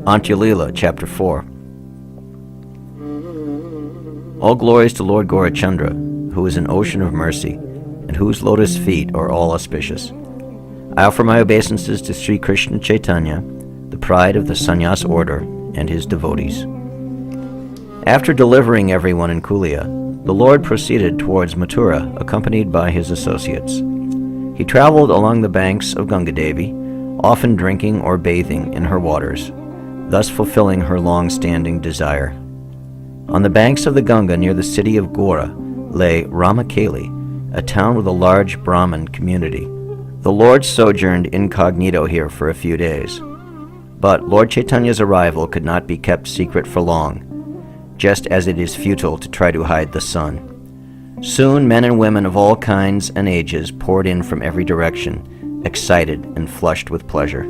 Antya Leela, Chapter 4. All glories to Lord Gaurachandra, who is an ocean of mercy, and whose lotus feet are all auspicious. I offer my obeisances to Sri Krishna Chaitanya, the pride of the sannyas order, and his devotees. After delivering everyone in Kulia, the Lord proceeded towards Mathura, accompanied by his associates. He traveled along the banks of Ganga Devi, often drinking or bathing in her waters, thus fulfilling her long-standing desire. On the banks of the Ganga near the city of Gora lay Ramakeli, a town with a large Brahmin community. The Lord sojourned incognito here for a few days. But Lord Chaitanya's arrival could not be kept secret for long, just as it is futile to try to hide the sun. Soon men and women of all kinds and ages poured in from every direction, excited and flushed with pleasure.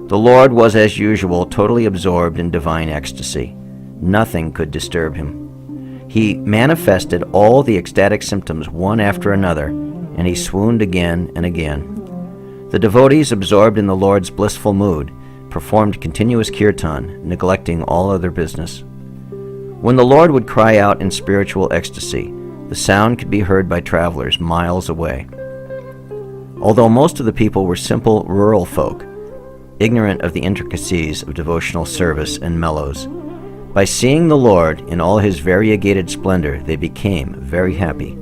The Lord was, as usual, totally absorbed in divine ecstasy. Nothing could disturb him. He manifested all the ecstatic symptoms one after another, and he swooned again and again. The devotees, absorbed in the Lord's blissful mood, performed continuous kirtan, neglecting all other business. When the Lord would cry out in spiritual ecstasy, the sound could be heard by travelers miles away. Although most of the people were simple rural folk, ignorant of the intricacies of devotional service and mellows, by seeing the Lord in all his variegated splendor, they became very happy.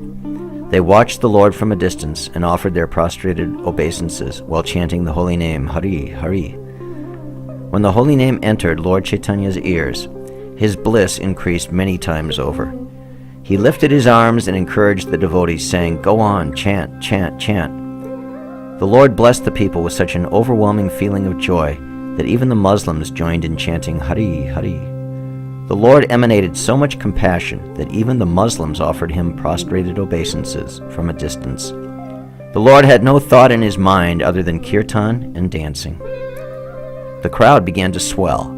They watched the Lord from a distance and offered their prostrated obeisances while chanting the holy name, Hari, Hari. When the holy name entered Lord Chaitanya's ears, his bliss increased many times over. He lifted his arms and encouraged the devotees, saying, "Go on, chant, chant, chant." The Lord blessed the people with such an overwhelming feeling of joy that even the Muslims joined in chanting Hari, Hari. The Lord emanated so much compassion that even the Muslims offered him prostrated obeisances from a distance. The Lord had no thought in his mind other than kirtan and dancing. The crowd began to swell.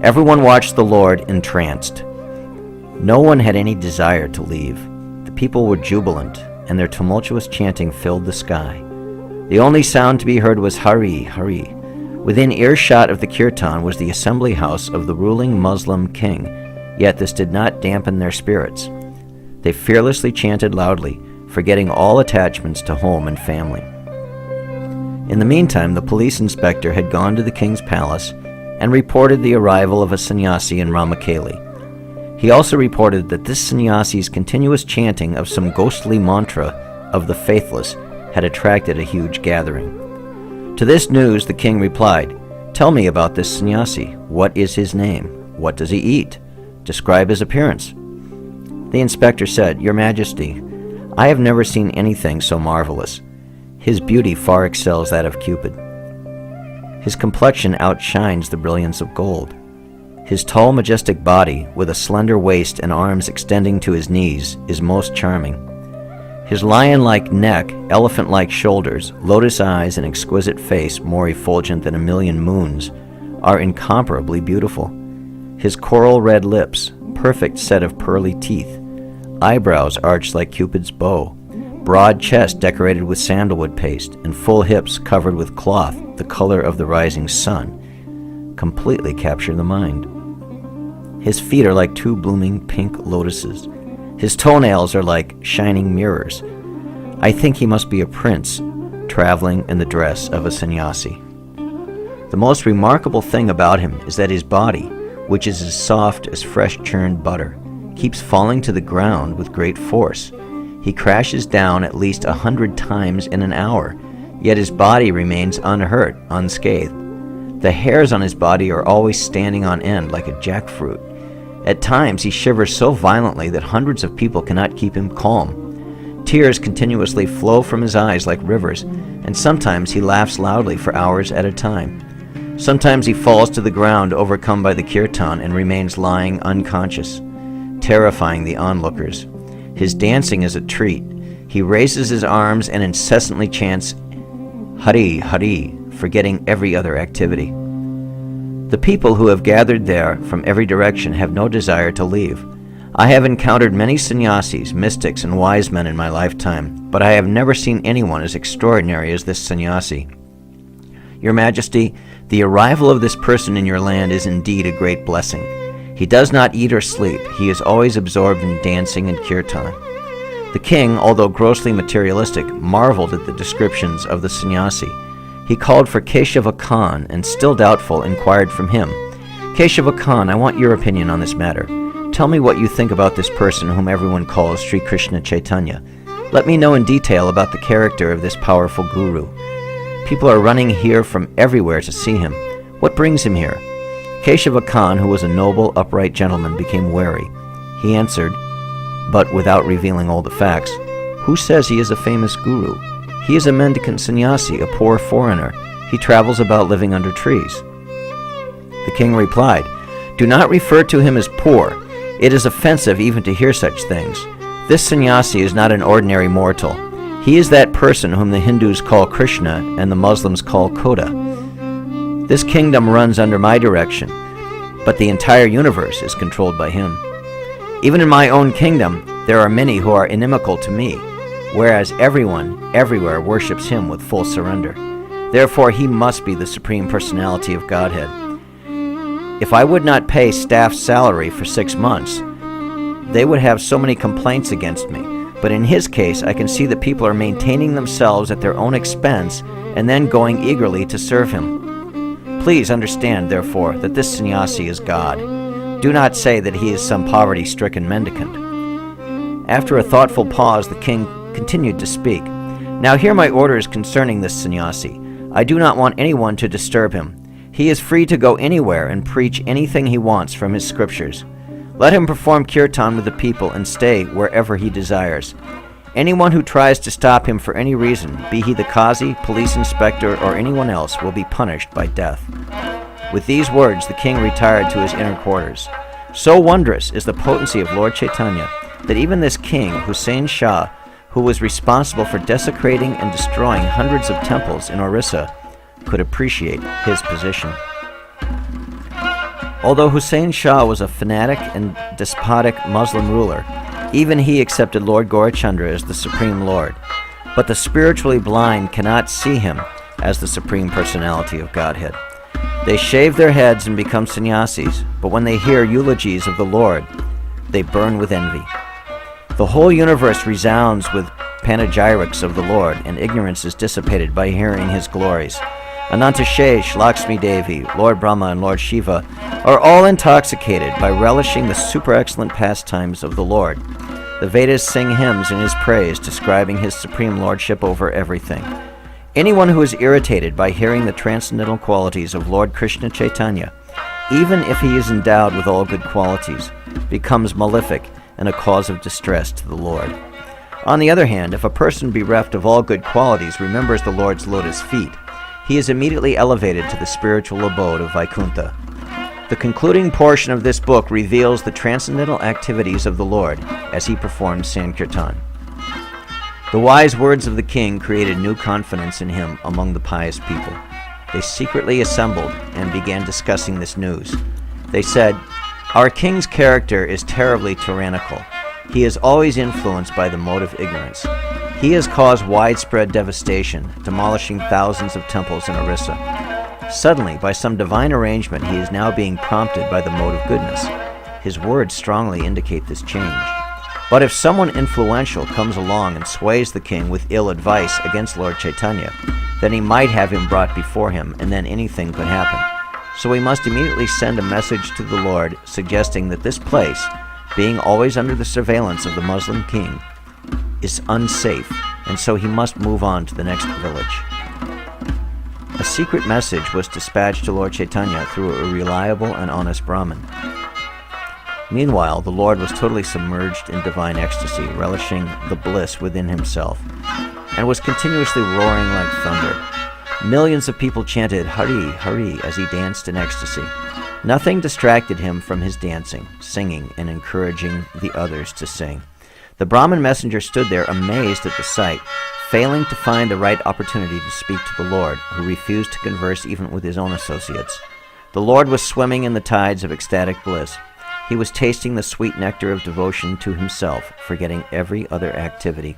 Everyone watched the Lord entranced. No one had any desire to leave. The people were jubilant, and their tumultuous chanting filled the sky. The only sound to be heard was Hari, Hari. Within earshot of the kirtan was the assembly house of the ruling Muslim king, yet this did not dampen their spirits. They fearlessly chanted loudly, forgetting all attachments to home and family. In the meantime, the police inspector had gone to the king's palace and reported the arrival of a sannyasi in Ramakeli. He also reported that this sannyasi's continuous chanting of some ghostly mantra of the faithless had attracted a huge gathering. To this news the king replied, "Tell me about this sannyasi. What is his name? What does he eat? Describe his appearance." The inspector said, "Your Majesty, I have never seen anything so marvelous. His beauty far excels that of Cupid. His complexion outshines the brilliance of gold. His tall, majestic body, with a slender waist and arms extending to his knees, is most charming. His lion-like neck, elephant-like shoulders, lotus eyes, and exquisite face, more effulgent than a million moons, are incomparably beautiful. His coral red lips, perfect set of pearly teeth, eyebrows arched like Cupid's bow, broad chest decorated with sandalwood paste, and full hips covered with cloth the color of the rising sun, completely capture the mind. His feet are like two blooming pink lotuses. His toenails are like shining mirrors. I think he must be a prince, traveling in the dress of a sannyasi. The most remarkable thing about him is that his body, which is as soft as fresh churned butter, keeps falling to the ground with great force. He crashes down at least 100 times in an hour, yet his body remains unhurt, unscathed. The hairs on his body are always standing on end like a jackfruit. At times he shivers so violently that hundreds of people cannot keep him calm. Tears continuously flow from his eyes like rivers, and sometimes he laughs loudly for hours at a time. Sometimes he falls to the ground overcome by the kirtan and remains lying unconscious, terrifying the onlookers. His dancing is a treat. He raises his arms and incessantly chants Hari, Hari, forgetting every other activity. The people who have gathered there from every direction have no desire to leave. I have encountered many sannyasis, mystics, and wise men in my lifetime, but I have never seen anyone as extraordinary as this sannyasi. Your Majesty, the arrival of this person in your land is indeed a great blessing. He does not eat or sleep. He is always absorbed in dancing and kirtan. The king, although grossly materialistic, marveled at the descriptions of the sannyasi. He called for Keshava Khan and, still doubtful, inquired from him, Keshava Khan, I want your opinion on this matter. Tell me what you think about this person whom everyone calls Sri Krishna Chaitanya. Let me know in detail about the character of this powerful guru. People are running here from everywhere to see him. What brings him here? Keshava Khan, who was a noble, upright gentleman, became wary. He answered, but without revealing all the facts, who says he is a famous guru? He is a mendicant sannyasi, a poor foreigner. He travels about living under trees. The king replied, do not refer to him as poor. It is offensive even to hear such things. This sannyasi is not an ordinary mortal. He is that person whom the Hindus call Krishna and the Muslims call Koda. This kingdom runs under my direction, but the entire universe is controlled by him. Even in my own kingdom, there are many who are inimical to me, whereas everyone, everywhere, worships him with full surrender. Therefore, he must be the Supreme Personality of Godhead. If I would not pay staff's salary for 6 months, they would have so many complaints against me. But in his case, I can see that people are maintaining themselves at their own expense and then going eagerly to serve him. Please understand, therefore, that this sannyasi is God. Do not say that he is some poverty-stricken mendicant. After a thoughtful pause, the king continued to speak. Now hear my orders concerning this sannyasi. I do not want anyone to disturb him. He is free to go anywhere and preach anything he wants from his scriptures. Let him perform kirtan with the people and stay wherever he desires. Anyone who tries to stop him for any reason, be he the Qazi, police inspector, or anyone else, will be punished by death. With these words, the king retired to his inner quarters. So wondrous is the potency of Lord Chaitanya that even this king, Hussain Shah, who was responsible for desecrating and destroying hundreds of temples in Orissa, could appreciate his position. Although Hussain Shah was a fanatic and despotic Muslim ruler, even he accepted Lord Gaurachandra as the Supreme Lord. But the spiritually blind cannot see him as the Supreme Personality of Godhead. They shave their heads and become sannyasis, but when they hear eulogies of the Lord, they burn with envy. The whole universe resounds with panegyrics of the Lord, and ignorance is dissipated by hearing his glories. Anantashesh, Lakshmi Devi, Lord Brahma, and Lord Shiva are all intoxicated by relishing the super excellent pastimes of the Lord. The Vedas sing hymns in his praise, describing his supreme lordship over everything. Anyone who is irritated by hearing the transcendental qualities of Lord Krishna Chaitanya, even if he is endowed with all good qualities, becomes malefic and a cause of distress to the Lord. On the other hand, if a person bereft of all good qualities remembers the Lord's lotus feet, he is immediately elevated to the spiritual abode of Vaikuntha. The concluding portion of this book reveals the transcendental activities of the Lord as he performed Sankirtan. The wise words of the king created new confidence in him among the pious people. They secretly assembled and began discussing this news. They said, "Our king's character is terribly tyrannical. He is always influenced by the mode of ignorance. He has caused widespread devastation, demolishing thousands of temples in Orissa. Suddenly, by some divine arrangement, he is now being prompted by the mode of goodness. His words strongly indicate this change. But if someone influential comes along and sways the king with ill advice against Lord Chaitanya, then he might have him brought before him, and then anything could happen. So we must immediately send a message to the Lord suggesting that this place, being always under the surveillance of the Muslim king, is unsafe, and so he must move on to the next village." A secret message was dispatched to Lord Chaitanya through a reliable and honest Brahmin. Meanwhile, the Lord was totally submerged in divine ecstasy, relishing the bliss within himself, and was continuously roaring like thunder. Millions of people chanted Hari, Hari as he danced in ecstasy. Nothing distracted him from his dancing, singing, and encouraging the others to sing. The Brahmin messenger stood there amazed at the sight, failing to find the right opportunity to speak to the Lord, who refused to converse even with his own associates. The Lord was swimming in the tides of ecstatic bliss. He was tasting the sweet nectar of devotion to himself, forgetting every other activity.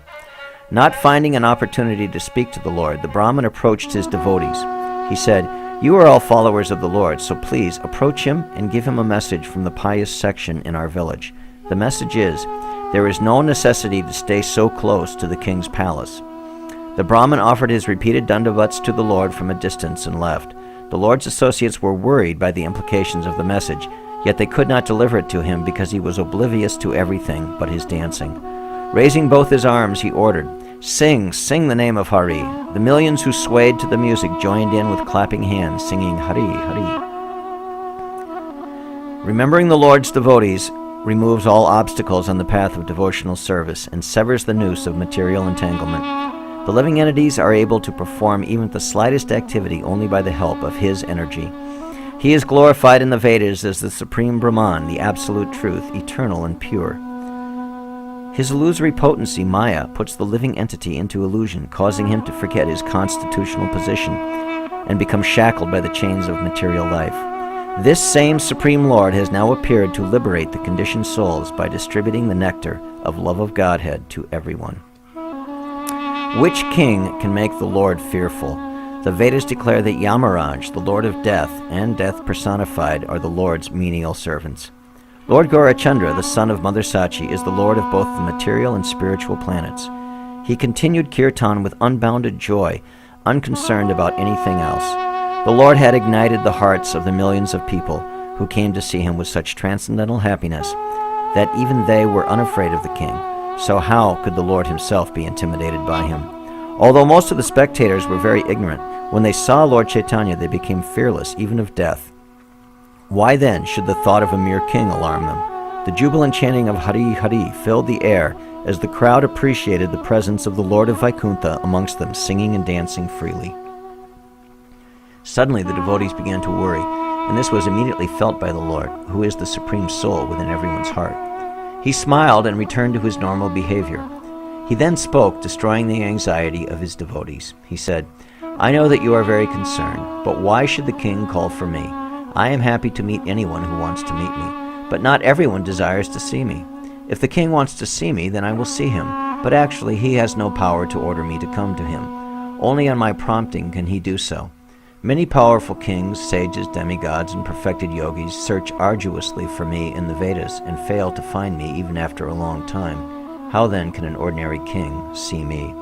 Not finding an opportunity to speak to the Lord, the Brahmin approached his devotees. He said, "You are all followers of the Lord, so please approach him and give him a message from the pious section in our village. The message is, there is no necessity to stay so close to the king's palace." The Brahmin offered his repeated dandavats to the Lord from a distance and left. The Lord's associates were worried by the implications of the message, yet they could not deliver it to him because he was oblivious to everything but his dancing. Raising both his arms, he ordered, "Sing, sing the name of Hari." The millions who swayed to the music joined in with clapping hands, singing Hari, Hari. Remembering the Lord's devotees removes all obstacles on the path of devotional service and severs the noose of material entanglement. The living entities are able to perform even the slightest activity only by the help of his energy. He is glorified in the Vedas as the Supreme Brahman, the Absolute Truth, eternal and pure. His illusory potency, Maya, puts the living entity into illusion, causing him to forget his constitutional position and become shackled by the chains of material life. This same Supreme Lord has now appeared to liberate the conditioned souls by distributing the nectar of love of Godhead to everyone. Which king can make the Lord fearful? The Vedas declare that Yamaraj, the Lord of Death, and Death personified, are the Lord's menial servants. Lord Gaurachandra, the son of Mother Sachi, is the Lord of both the material and spiritual planets. He continued kirtan with unbounded joy, unconcerned about anything else. The Lord had ignited the hearts of the millions of people who came to see him with such transcendental happiness that even they were unafraid of the king. So how could the Lord himself be intimidated by him? Although most of the spectators were very ignorant, when they saw Lord Chaitanya, they became fearless even of death. Why then should the thought of a mere king alarm them? The jubilant chanting of Hari Hari filled the air as the crowd appreciated the presence of the Lord of Vaikuntha amongst them, singing and dancing freely. Suddenly the devotees began to worry, and this was immediately felt by the Lord, who is the supreme soul within everyone's heart. He smiled and returned to his normal behavior. He then spoke, destroying the anxiety of his devotees. He said, "I know that you are very concerned, but why should the king call for me? I am happy to meet anyone who wants to meet me, but not everyone desires to see me. If the king wants to see me, then I will see him, but actually he has no power to order me to come to him. Only on my prompting can he do so. Many powerful kings, sages, demigods, and perfected yogis search arduously for me in the Vedas and fail to find me even after a long time. How then can an ordinary king see me?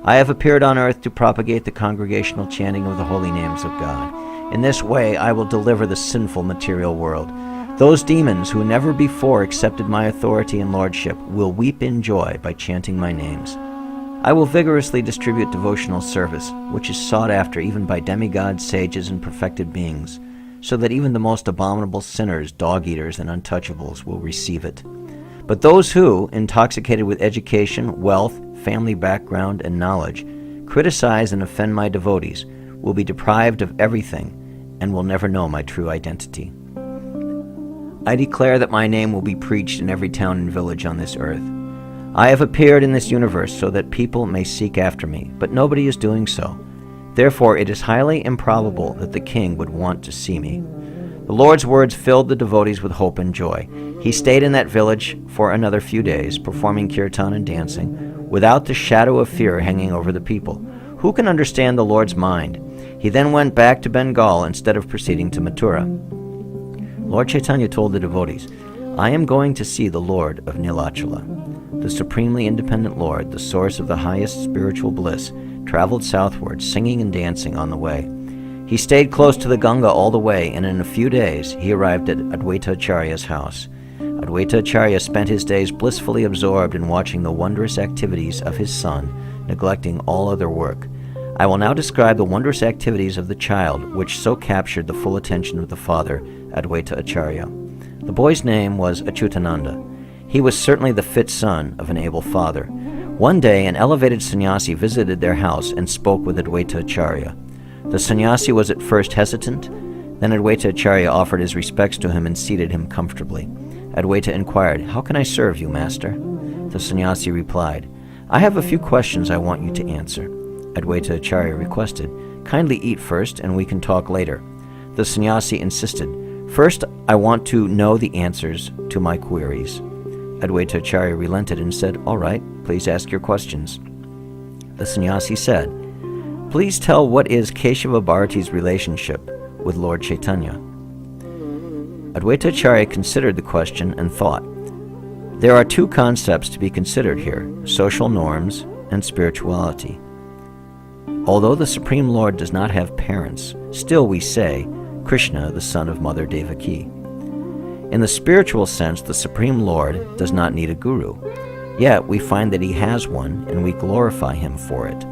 I have appeared on earth to propagate the congregational chanting of the holy names of God. In this way I will deliver the sinful material world. Those demons who never before accepted my authority and lordship will weep in joy by chanting my names. I will vigorously distribute devotional service, which is sought after even by demigods, sages, and perfected beings, so that even the most abominable sinners, dog-eaters, and untouchables will receive it. But those who, intoxicated with education, wealth, family background, and knowledge, criticize and offend my devotees, will be deprived of everything and will never know my true identity. I declare that my name will be preached in every town and village on this earth. I have appeared in this universe so that people may seek after me, but nobody is doing so. Therefore, it is highly improbable that the king would want to see me." The Lord's words filled the devotees with hope and joy. He stayed in that village for another few days, performing kirtan and dancing, without the shadow of fear hanging over the people. Who can understand the Lord's mind? He then went back to Bengal instead of proceeding to Mathura. Lord Chaitanya told the devotees, "I am going to see the Lord of Nilachala." The supremely independent Lord, the source of the highest spiritual bliss, traveled southward, singing and dancing on the way. He stayed close to the Ganga all the way, and in a few days he arrived at Advaita Acharya's house. Advaita Acharya spent his days blissfully absorbed in watching the wondrous activities of his son, neglecting all other work. I will now describe the wondrous activities of the child, which so captured the full attention of the father, Advaita Acharya. The boy's name was Acyutananda. He was certainly the fit son of an able father. One day, an elevated sannyasi visited their house and spoke with Advaita Acharya. The sannyasi was at first hesitant. Then Advaita Acharya offered his respects to him and seated him comfortably. Advaita inquired, "How can I serve you, master?" The sannyasi replied, "I have a few questions I want you to answer." Advaita Acharya requested, "Kindly eat first and we can talk later." The sannyasi insisted, "First, I want to know the answers to my queries." Advaita Acharya relented and said, "All right, please ask your questions." The sannyasi said, "Please tell what is Keshava Bharati's relationship with Lord Chaitanya?" Advaita Acharya considered the question and thought, "There are two concepts to be considered here, social norms and spirituality. Although the Supreme Lord does not have parents, still we say, Krishna, the son of Mother Devaki. In the spiritual sense, the Supreme Lord does not need a guru. Yet we find that he has one, and we glorify him for it.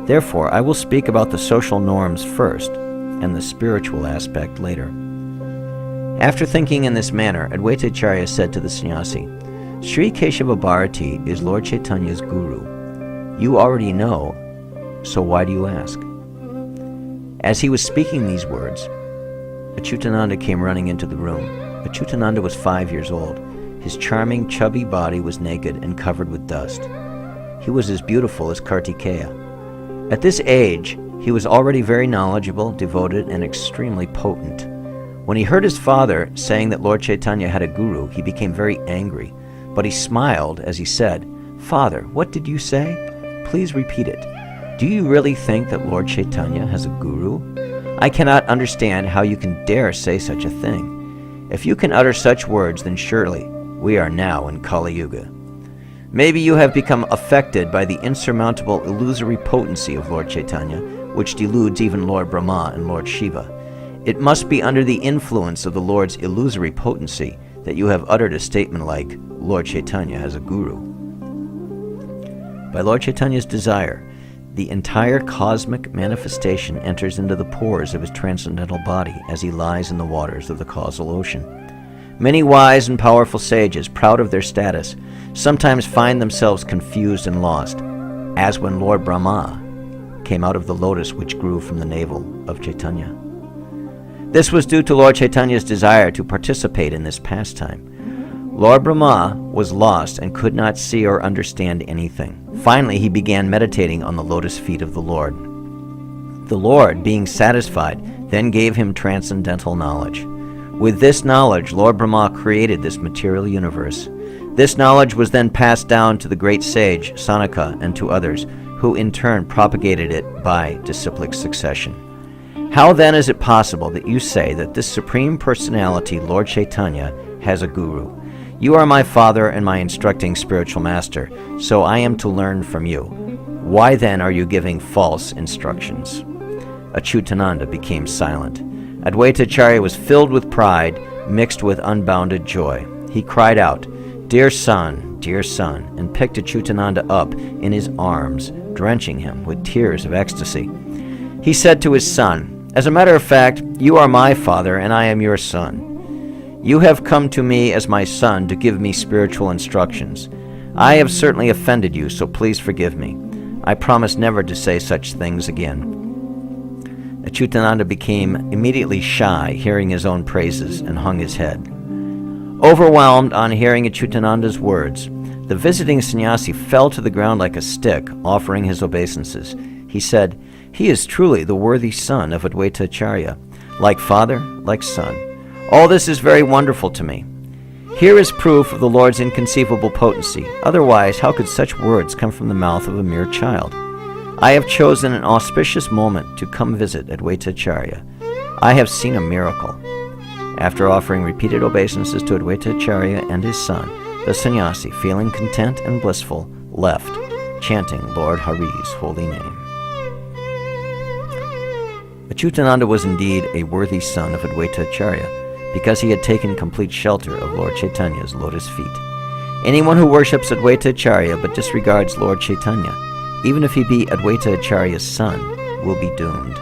Therefore, I will speak about the social norms first, and the spiritual aspect later." After thinking in this manner, Advaita Acharya said to the sannyasi, "Sri Keshava Bharati is Lord Chaitanya's guru. You already know, so why do you ask?" As he was speaking these words, Acyutananda came running into the room. Acyutananda was 5 years old. His charming, chubby body was naked and covered with dust. He was as beautiful as Kartikeya. At this age, he was already very knowledgeable, devoted, and extremely potent. When he heard his father saying that Lord Chaitanya had a guru, he became very angry, but he smiled as he said, "Father, what did you say? Please repeat it. Do you really think that Lord Chaitanya has a guru? I cannot understand how you can dare say such a thing. If you can utter such words, then surely we are now in Kali Yuga. Maybe you have become affected by the insurmountable illusory potency of Lord Chaitanya, which deludes even Lord Brahma and Lord Shiva. It must be under the influence of the Lord's illusory potency that you have uttered a statement like, 'Lord Chaitanya has a guru.' By Lord Chaitanya's desire, the entire cosmic manifestation enters into the pores of his transcendental body as he lies in the waters of the causal ocean. Many wise and powerful sages, proud of their status, sometimes find themselves confused and lost, as when Lord Brahma came out of the lotus which grew from the navel of Chaitanya. This was due to Lord Chaitanya's desire to participate in this pastime. Lord Brahma was lost and could not see or understand anything. Finally, he began meditating on the lotus feet of the Lord. The Lord, being satisfied, then gave him transcendental knowledge. With this knowledge, Lord Brahma created this material universe. This knowledge was then passed down to the great sage Sanaka and to others, who in turn propagated it by disciplic succession. How then is it possible that you say that this Supreme Personality, Lord Chaitanya, has a guru? You are my father and my instructing spiritual master, so I am to learn from you. Why then are you giving false instructions?" Acyutananda became silent. Advaita Acharya was filled with pride, mixed with unbounded joy. He cried out, dear son," and picked Acyutananda up in his arms, drenching him with tears of ecstasy. He said to his son, "As a matter of fact, you are my father and I am your son. You have come to me as my son to give me spiritual instructions. I have certainly offended you, so please forgive me. I promise never to say such things again." Acyutananda became immediately shy, hearing his own praises, and hung his head. Overwhelmed on hearing Acyutananda's words, the visiting sannyasi fell to the ground like a stick, offering his obeisances. He said, "He is truly the worthy son of Advaita Acharya, like father, like son. All this is very wonderful to me. Here is proof of the Lord's inconceivable potency. Otherwise, how could such words come from the mouth of a mere child? I have chosen an auspicious moment to come visit Advaita Acharya. I have seen a miracle." After offering repeated obeisances to Advaita Acharya and his son, the sannyasi, feeling content and blissful, left, chanting Lord Hari's holy name. Acyutananda was indeed a worthy son of Advaita Acharya, because he had taken complete shelter of Lord Chaitanya's lotus feet. Anyone who worships Advaita Acharya but disregards Lord Chaitanya, even if he be Advaita Acharya's son, will be doomed.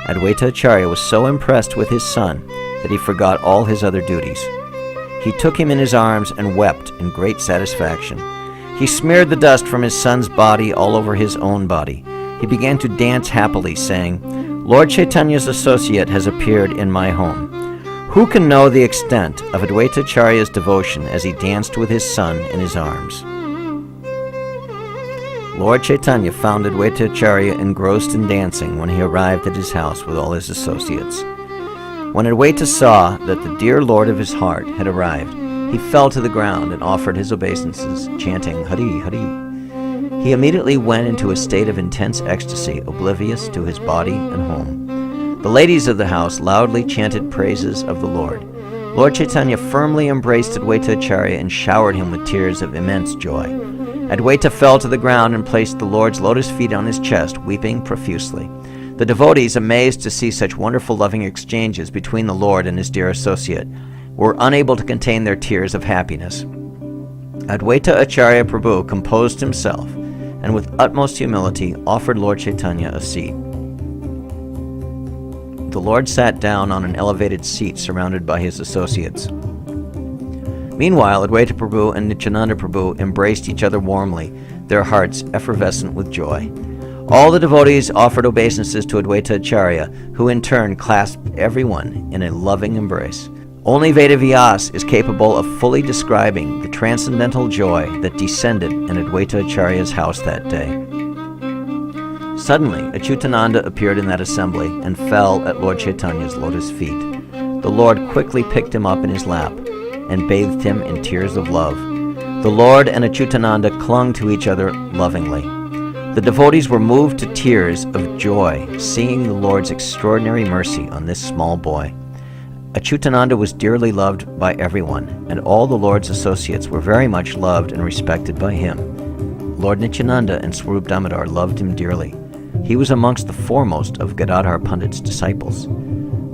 Advaita Acharya was so impressed with his son that he forgot all his other duties. He took him in his arms and wept in great satisfaction. He smeared the dust from his son's body all over his own body. He began to dance happily, saying, "Lord Chaitanya's associate has appeared in my home." Who can know the extent of Advaitacharya's devotion as he danced with his son in his arms? Lord Chaitanya found Advaitacharya engrossed in dancing when he arrived at his house with all his associates. When Advaita saw that the dear Lord of his heart had arrived, he fell to the ground and offered his obeisances, chanting Hari Hari. He immediately went into a state of intense ecstasy, oblivious to his body and home. The ladies of the house loudly chanted praises of the Lord. Lord Chaitanya firmly embraced Advaitacharya and showered him with tears of immense joy. Advaita fell to the ground and placed the Lord's lotus feet on his chest, weeping profusely. The devotees, amazed to see such wonderful loving exchanges between the Lord and his dear associate, were unable to contain their tears of happiness. Advaita Acharya Prabhu composed himself and with utmost humility offered Lord Chaitanya a seat. The Lord sat down on an elevated seat surrounded by his associates. Meanwhile, Advaita Prabhu and Nityananda Prabhu embraced each other warmly, their hearts effervescent with joy. All the devotees offered obeisances to Advaita Acharya, who in turn clasped everyone in a loving embrace. Only Vedavyas is capable of fully describing the transcendental joy that descended in Advaita Acharya's house that day. Suddenly, Achyutananda appeared in that assembly and fell at Lord Chaitanya's lotus feet. The Lord quickly picked him up in his lap and bathed him in tears of love. The Lord and Achyutananda clung to each other lovingly. The devotees were moved to tears of joy, seeing the Lord's extraordinary mercy on this small boy. Achyutananda was dearly loved by everyone, and all the Lord's associates were very much loved and respected by him. Lord Nityananda and Swarup Damodar loved him dearly. He was amongst the foremost of Gadadhar Pandit's disciples.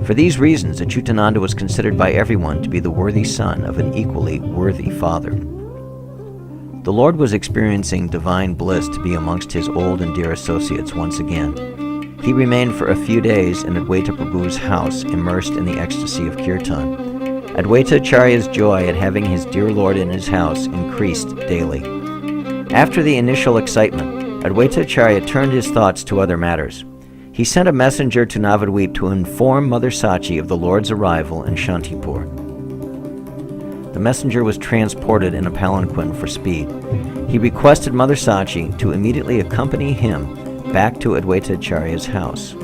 For these reasons, Achyutananda was considered by everyone to be the worthy son of an equally worthy father. The Lord was experiencing divine bliss to be amongst his old and dear associates once again. He remained for a few days in Advaita Prabhu's house, immersed in the ecstasy of kirtan. Advaita Acharya's joy at having his dear Lord in his house increased daily. After the initial excitement, Advaita Acharya turned his thoughts to other matters. He sent a messenger to Navadvip to inform Mother Sachi of the Lord's arrival in Shantipur. The messenger was transported in a palanquin for speed. He requested Mother Sachi to immediately accompany him back to Advaita Acharya's house.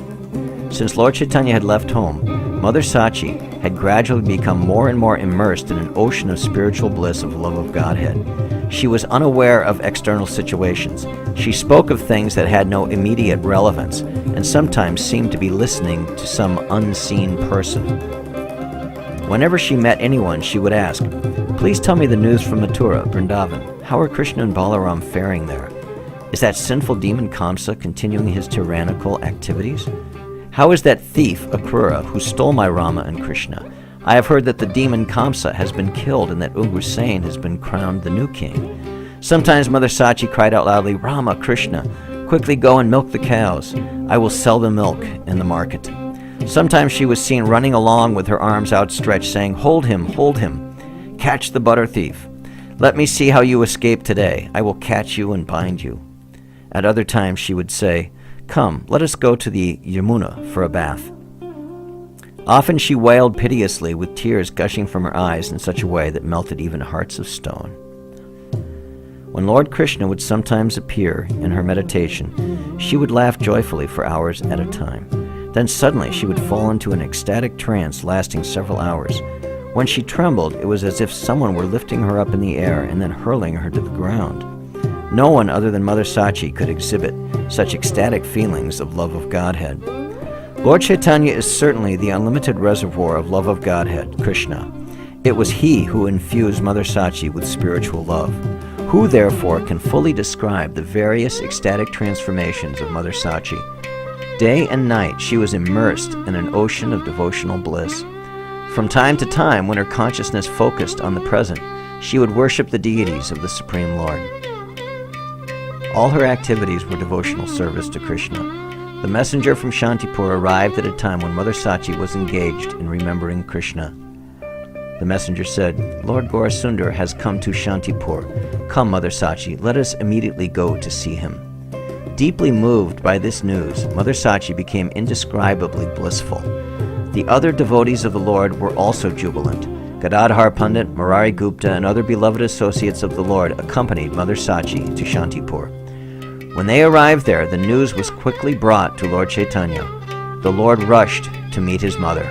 Since Lord Chaitanya had left home, Mother Sachi had gradually become more and more immersed in an ocean of spiritual bliss of love of Godhead. She was unaware of external situations. She spoke of things that had no immediate relevance, and sometimes seemed to be listening to some unseen person. Whenever she met anyone, she would ask, "Please tell me the news from Mathura, Vrindavan. How are Krishna and Balaram faring there? Is that sinful demon Kamsa continuing his tyrannical activities? How is that thief Akrura who stole my Rama and Krishna? I have heard that the demon Kamsa has been killed and that Ugrasen has been crowned the new king." Sometimes Mother Sachi cried out loudly, "Rama, Krishna, quickly go and milk the cows. I will sell the milk in the market." Sometimes she was seen running along with her arms outstretched, saying, hold him, catch the butter thief. Let me see how you escape today. I will catch you and bind you." At other times she would say, "Come, let us go to the Yamuna for a bath." Often she wailed piteously, with tears gushing from her eyes in such a way that melted even hearts of stone. When Lord Krishna would sometimes appear in her meditation, she would laugh joyfully for hours at a time. Then suddenly she would fall into an ecstatic trance lasting several hours. When she trembled, it was as if someone were lifting her up in the air and then hurling her to the ground. No one other than Mother Sachi could exhibit such ecstatic feelings of love of Godhead. Lord Chaitanya is certainly the unlimited reservoir of love of Godhead, Krishna. It was he who infused Mother Sachi with spiritual love. Who, therefore, can fully describe the various ecstatic transformations of Mother Sachi? Day and night she was immersed in an ocean of devotional bliss. From time to time, when her consciousness focused on the present, she would worship the deities of the Supreme Lord. All her activities were devotional service to Krishna. The messenger from Shantipur arrived at a time when Mother Sachi was engaged in remembering Krishna. The messenger said, Lord Gaurasundar has come to Shantipur. Come, Mother Sachi, let us immediately go to see him. Deeply moved by this news, Mother Sachi became indescribably blissful. The other devotees of the Lord were also jubilant. Gadadhar Pandit, Murari Gupta, and other beloved associates of the Lord accompanied Mother Sachi to Shantipur. When they arrived there, the news was quickly brought to Lord Chaitanya. The Lord rushed to meet his mother.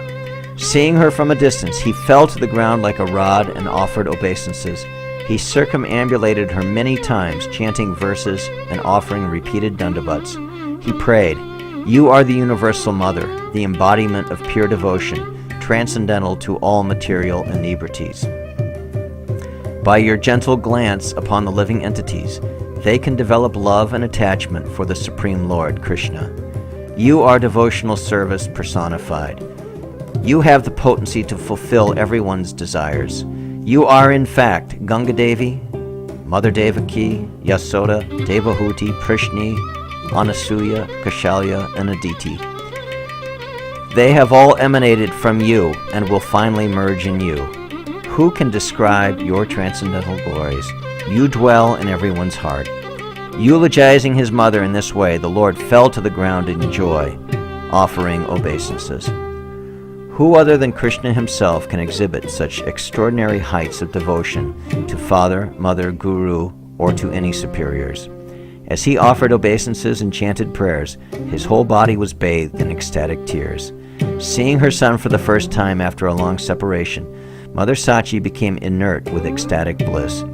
Seeing her from a distance, he fell to the ground like a rod and offered obeisances. He circumambulated her many times, chanting verses and offering repeated dandavats. He prayed, You are the universal mother, the embodiment of pure devotion, transcendental to all material inebrities. By your gentle glance upon the living entities, they can develop love and attachment for the Supreme Lord, Krishna. You are devotional service personified. You have the potency to fulfill everyone's desires. You are, in fact, Ganga Devi, Mother Devaki, Yasoda, Devahuti, Prishni, Anasuya, Kaushalya, and Aditi. They have all emanated from you and will finally merge in you. Who can describe your transcendental glories? You dwell in everyone's heart. Eulogizing his mother in this way, the Lord fell to the ground in joy, offering obeisances. Who other than Krishna himself can exhibit such extraordinary heights of devotion to father, mother, guru, or to any superiors? As he offered obeisances and chanted prayers, his whole body was bathed in ecstatic tears. Seeing her son for the first time after a long separation, Mother Sachi became inert with ecstatic bliss.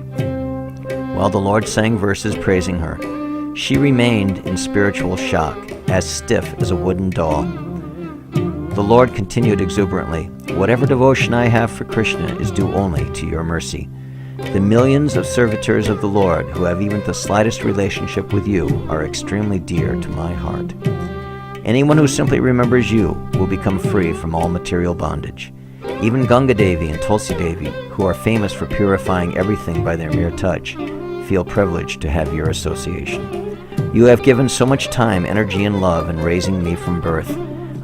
While the Lord sang verses praising her, she remained in spiritual shock, as stiff as a wooden doll. The Lord continued exuberantly, Whatever devotion I have for Krishna is due only to your mercy. The millions of servitors of the Lord who have even the slightest relationship with you are extremely dear to my heart. Anyone who simply remembers you will become free from all material bondage. Even Ganga Devi and Tulasi Devi, who are famous for purifying everything by their mere touch, feel privileged to have your association. You have given so much time, energy, and love in raising me from birth.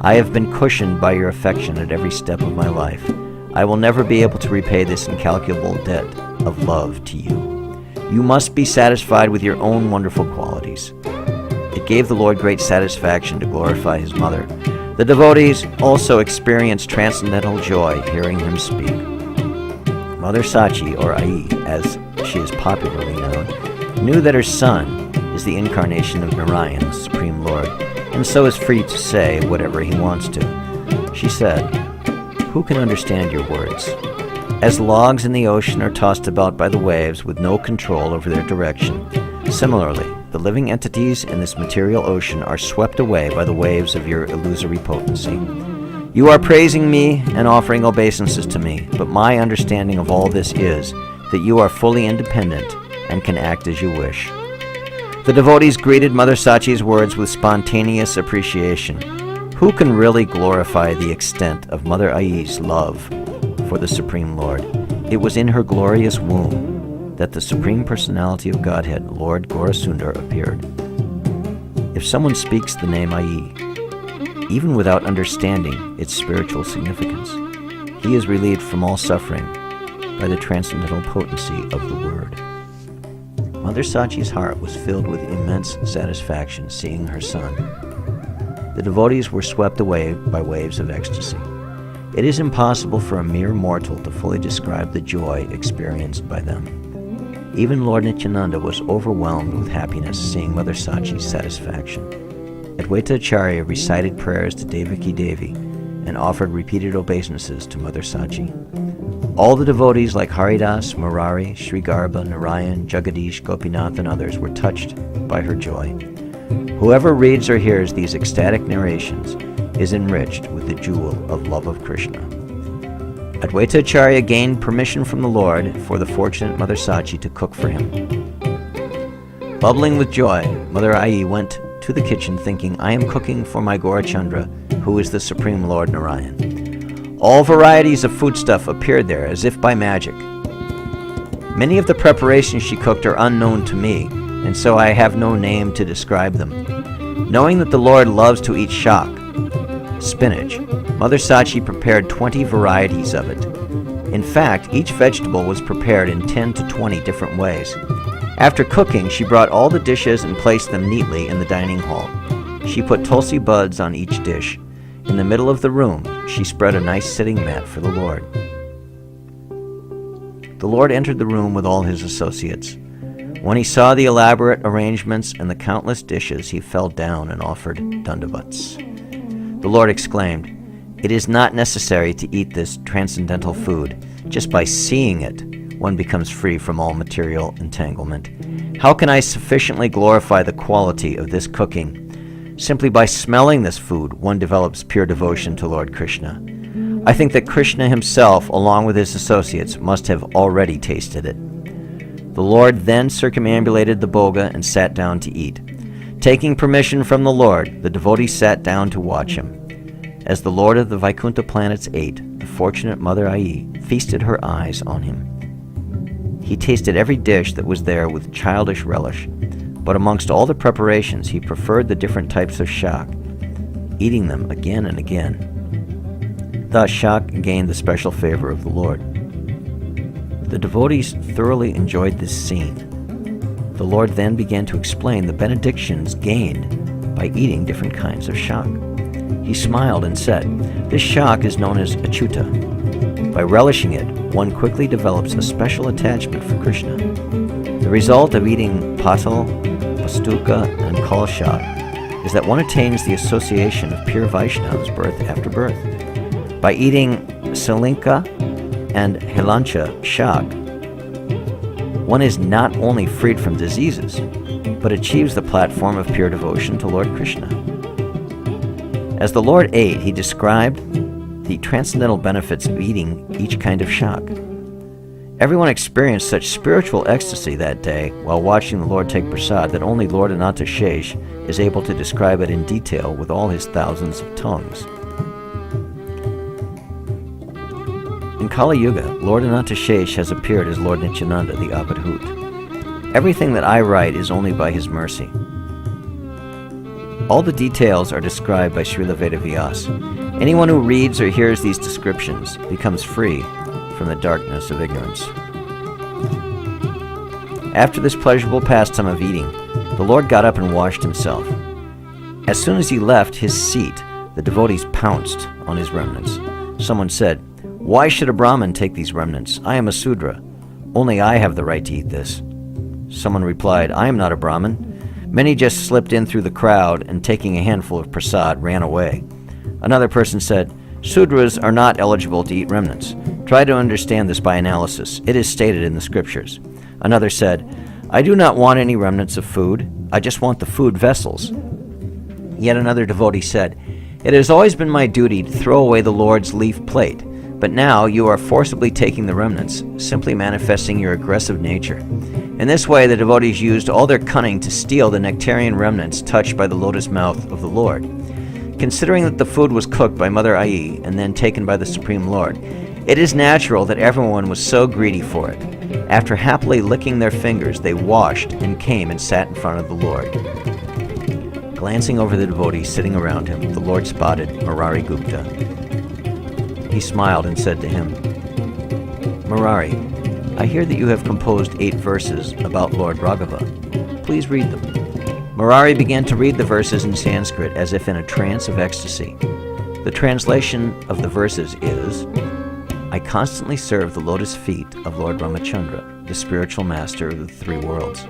I have been cushioned by your affection at every step of my life. I will never be able to repay this incalculable debt of love to you. You must be satisfied with your own wonderful qualities. It gave the Lord great satisfaction to glorify his mother. The devotees also experienced transcendental joy hearing him speak. Mother Sachi, or Ai, as she is popularly known, knew that her son is the incarnation of Narayan, the Supreme Lord, and so is free to say whatever he wants to. She said, Who can understand your words? As logs in the ocean are tossed about by the waves with no control over their direction, similarly, the living entities in this material ocean are swept away by the waves of your illusory potency. You are praising me and offering obeisances to me, but my understanding of all this is that you are fully independent and can act as you wish. The devotees greeted Mother Sachi's words with spontaneous appreciation. Who can really glorify the extent of Mother Ai's love for the Supreme Lord? It was in her glorious womb that the Supreme Personality of Godhead, Lord Gaurasundar, appeared. If someone speaks the name Ai, even without understanding its spiritual significance, he is relieved from all suffering by the transcendental potency of the word. Mother Sachi's heart was filled with immense satisfaction seeing her son. The devotees were swept away by waves of ecstasy. It is impossible for a mere mortal to fully describe the joy experienced by them. Even Lord Nityananda was overwhelmed with happiness seeing Mother Sachi's satisfaction. Advaita Acharya recited prayers to Devaki Devi and offered repeated obeisances to Mother Sachi. All the devotees like Haridas, Murari, Sri Garbha, Narayan, Jagadish, Gopinath, and others were touched by her joy. Whoever reads or hears these ecstatic narrations is enriched with the jewel of love of Krishna. Advaita Acharya gained permission from the Lord for the fortunate Mother Sachi to cook for him. Bubbling with joy, Mother Ai went to the kitchen thinking, I am cooking for my Gaurachandra, who is the Supreme Lord Narayan. All varieties of foodstuff appeared there as if by magic. Many of the preparations she cooked are unknown to me, and so I have no name to describe them. Knowing that the Lord loves to eat shak, spinach, Mother Sachi prepared 20 varieties of it. In fact, each vegetable was prepared in 10 to 20 different ways. After cooking, she brought all the dishes and placed them neatly in the dining hall. She put tulsi buds on each dish. In the middle of the room, she spread a nice sitting mat for the Lord. The Lord entered the room with all his associates. When he saw the elaborate arrangements and the countless dishes, he fell down and offered dandavats. The Lord exclaimed, "It is not necessary to eat this transcendental food. Just by seeing it, one becomes free from all material entanglement. How can I sufficiently glorify the quality of this cooking? Simply by smelling this food, one develops pure devotion to Lord Krishna. I think that Krishna himself, along with his associates, must have already tasted it." The Lord then circumambulated the bhoga and sat down to eat. Taking permission from the Lord, the devotee sat down to watch him. As the Lord of the Vaikuntha planets ate, the fortunate Mother Ai feasted her eyes on him. He tasted every dish that was there with childish relish, but amongst all the preparations he preferred the different types of shak, eating them again and again. Thus shak gained the special favor of the Lord. The devotees thoroughly enjoyed this scene. The Lord then began to explain the benedictions gained by eating different kinds of shak. He smiled and said, "This shak is known as achyuta. By relishing it, one quickly develops a special attachment for Krishna. The result of eating patal, pastuka, and kal shak is that one attains the association of pure Vaishnavas birth after birth. By eating salinka and hilancha shak, one is not only freed from diseases, but achieves the platform of pure devotion to Lord Krishna." As the Lord ate, he described the transcendental benefits of eating each kind of shak. Everyone experienced such spiritual ecstasy that day while watching the Lord take prasad that only Lord Anantashesh is able to describe it in detail with all his thousands of tongues. In Kali Yuga, Lord Anantashesh has appeared as Lord Nityananda, the Avadhut. Everything that I write is only by his mercy. All the details are described by Srila Vedavyas. Anyone who reads or hears these descriptions becomes free from the darkness of ignorance. After this pleasurable pastime of eating, the Lord got up and washed himself. As soon as he left his seat, the devotees pounced on his remnants. Someone said, "Why should a Brahmin take these remnants? I am a Sudra. Only I have the right to eat this." Someone replied, "I am not a Brahmin." Many just slipped in through the crowd and, taking a handful of prasad, ran away. Another person said, "Sudras are not eligible to eat remnants. Try to understand this by analysis. It is stated in the scriptures." Another said, "I do not want any remnants of food. I just want the food vessels." Yet another devotee said, "It has always been my duty to throw away the Lord's leaf plate, but now you are forcibly taking the remnants, simply manifesting your aggressive nature." In this way, the devotees used all their cunning to steal the nectarian remnants touched by the lotus mouth of the Lord. Considering that the food was cooked by Mother Ai and then taken by the Supreme Lord, it is natural that everyone was so greedy for it. After happily licking their fingers, they washed and came and sat in front of the Lord. Glancing over the devotees sitting around him, the Lord spotted Murari Gupta. He smiled and said to him, "Murari, I hear that you have composed 8 verses about Lord Raghava. Please read them." Murari began to read the verses in Sanskrit as if in a trance of ecstasy. The translation of the verses is, "I constantly serve the lotus feet of Lord Ramachandra, the spiritual master of the 3 worlds.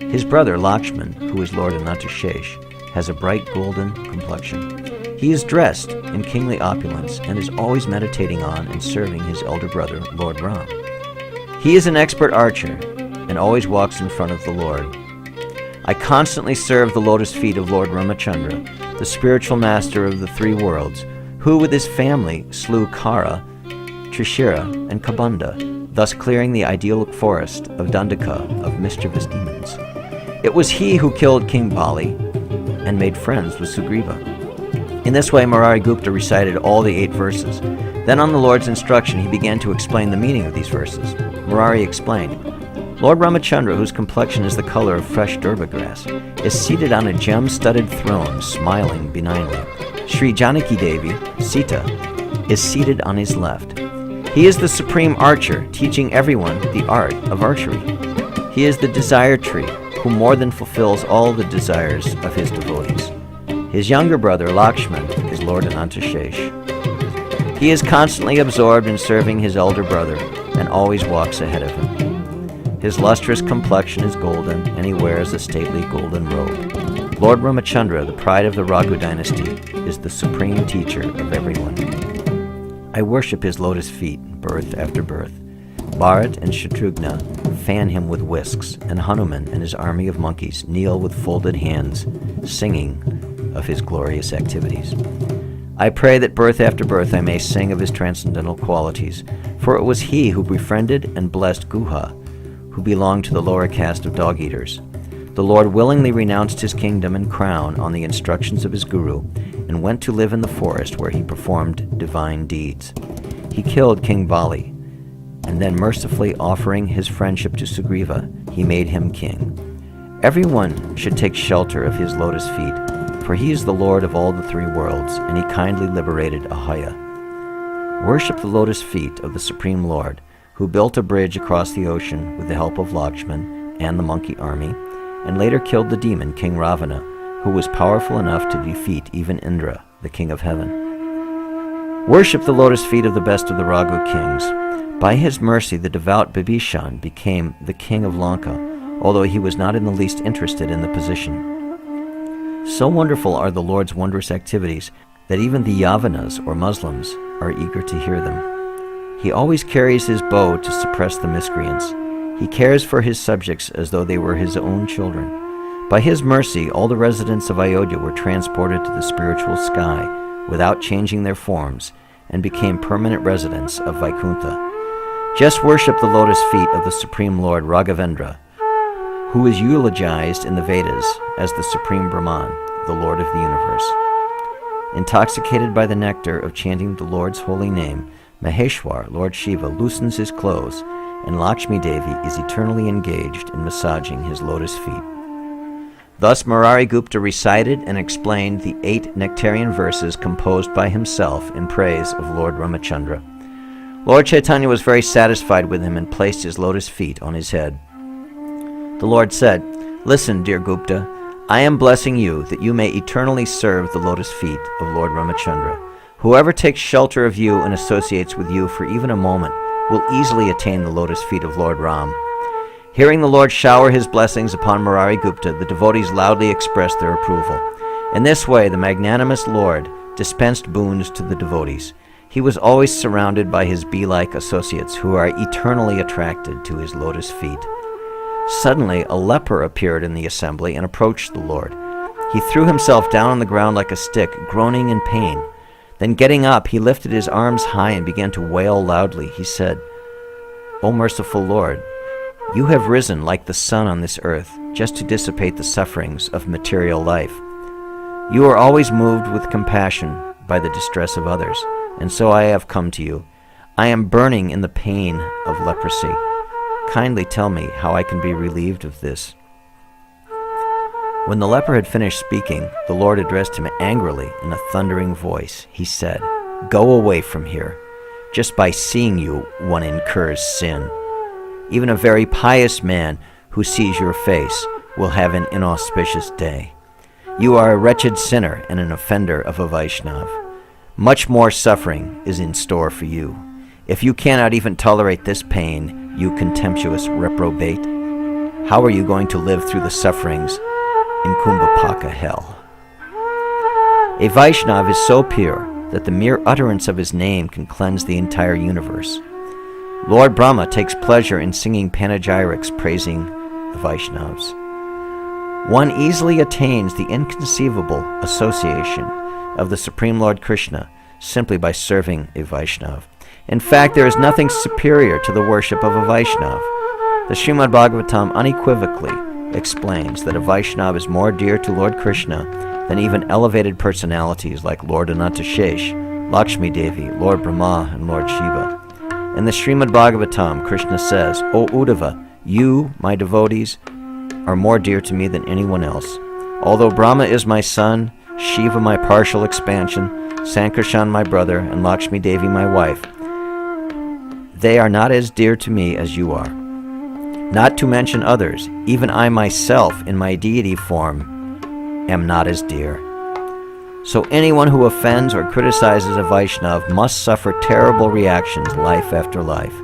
His brother Lakshman, who is Lord Anantashesh, has a bright golden complexion. He is dressed in kingly opulence and is always meditating on and serving his elder brother, Lord Ram. He is an expert archer and always walks in front of the Lord. I constantly serve the lotus feet of Lord Ramachandra, the spiritual master of the 3 worlds, who with his family slew Kara, Trishira, and Kabanda, thus clearing the idyllic forest of Dandaka of mischievous demons. It was he who killed King Bali and made friends with Sugriva." In this way, Murari Gupta recited all the 8 verses. Then on the Lord's instruction, he began to explain the meaning of these verses. Murari explained, "Lord Ramachandra, whose complexion is the color of fresh durba grass, is seated on a gem-studded throne, smiling benignly. Sri Janaki Devi, Sita, is seated on his left. He is the supreme archer, teaching everyone the art of archery. He is the desire tree, who more than fulfills all the desires of his devotees. His younger brother, Lakshman, is Lord Anantashesh. He is constantly absorbed in serving his elder brother and always walks ahead of him. His lustrous complexion is golden, and he wears a stately golden robe. Lord Ramachandra, the pride of the Raghu dynasty, is the supreme teacher of everyone. I worship his lotus feet, birth after birth. Bharat and Shatrughna fan him with whisks, and Hanuman and his army of monkeys kneel with folded hands, singing of his glorious activities. I pray that birth after birth I may sing of his transcendental qualities, for it was he who befriended and blessed Guha, who belonged to the lower caste of dog-eaters. The Lord willingly renounced his kingdom and crown on the instructions of his guru, and went to live in the forest where he performed divine deeds. He killed King Bali, and then mercifully offering his friendship to Sugriva, he made him king. Everyone should take shelter of his lotus feet, for he is the Lord of all the three worlds, and he kindly liberated Ahaya. Worship the lotus feet of the Supreme Lord, who built a bridge across the ocean with the help of Lakshman and the monkey army, and later killed the demon King Ravana, who was powerful enough to defeat even Indra, the king of heaven. Worship the lotus feet of the best of the Raghu kings. By his mercy, the devout Bibhishan became the king of Lanka, although he was not in the least interested in the position. So wonderful are the Lord's wondrous activities that even the Yavanas, or Muslims, are eager to hear them. He always carries his bow to suppress the miscreants. He cares for his subjects as though they were his own children. By his mercy, all the residents of Ayodhya were transported to the spiritual sky without changing their forms, and became permanent residents of Vaikuntha. Just worship the lotus feet of the Supreme Lord Raghavendra, who is eulogized in the Vedas as the Supreme Brahman, the Lord of the universe. Intoxicated by the nectar of chanting the Lord's holy name, Maheshwar, Lord Shiva, loosens his clothes, and Lakshmi Devi is eternally engaged in massaging his lotus feet. Thus Murari Gupta recited and explained the 8 nectarian verses composed by himself in praise of Lord Ramachandra. Lord Chaitanya was very satisfied with him and placed his lotus feet on his head. The Lord said, "Listen, dear Gupta, I am blessing you that you may eternally serve the lotus feet of Lord Ramachandra. Whoever takes shelter of you and associates with you for even a moment will easily attain the lotus feet of Lord Ram." Hearing the Lord shower his blessings upon Murari Gupta, the devotees loudly expressed their approval. In this way, the magnanimous Lord dispensed boons to the devotees. He was always surrounded by his bee-like associates who are eternally attracted to his lotus feet. Suddenly, a leper appeared in the assembly and approached the Lord. He threw himself down on the ground like a stick, groaning in pain. Then getting up, he lifted his arms high and began to wail loudly. He said, "O merciful Lord, you have risen like the sun on this earth, just to dissipate the sufferings of material life. You are always moved with compassion by the distress of others, and so I have come to you. I am burning in the pain of leprosy. Kindly tell me how I can be relieved of this." When the leper had finished speaking, the Lord addressed him angrily in a thundering voice. He said, "Go away from here. Just by seeing you, one incurs sin. Even a very pious man who sees your face will have an inauspicious day. You are a wretched sinner and an offender of a Vaishnava. Much more suffering is in store for you. If you cannot even tolerate this pain, you contemptuous reprobate, how are you going to live through the sufferings in Kumbhapaka hell?" A Vaishnava is so pure that the mere utterance of his name can cleanse the entire universe. Lord Brahma takes pleasure in singing panegyrics praising the Vaishnavas. One easily attains the inconceivable association of the Supreme Lord Krishna simply by serving a Vaishnava. In fact, there is nothing superior to the worship of a Vaishnava. The Srimad Bhagavatam unequivocally explains that a Vaishnava is more dear to Lord Krishna than even elevated personalities like Lord Anantashesh, Lakshmi Devi, Lord Brahma, and Lord Shiva. In the Srimad Bhagavatam, Krishna says, "O Uddhava, you, my devotees, are more dear to me than anyone else. Although Brahma is my son, Shiva my partial expansion, Sankarshan my brother, and Lakshmi Devi my wife, they are not as dear to me as you are. Not to mention others, even I myself in my deity form am not as dear. So anyone who offends or criticizes a Vaishnava must suffer terrible reactions life after life.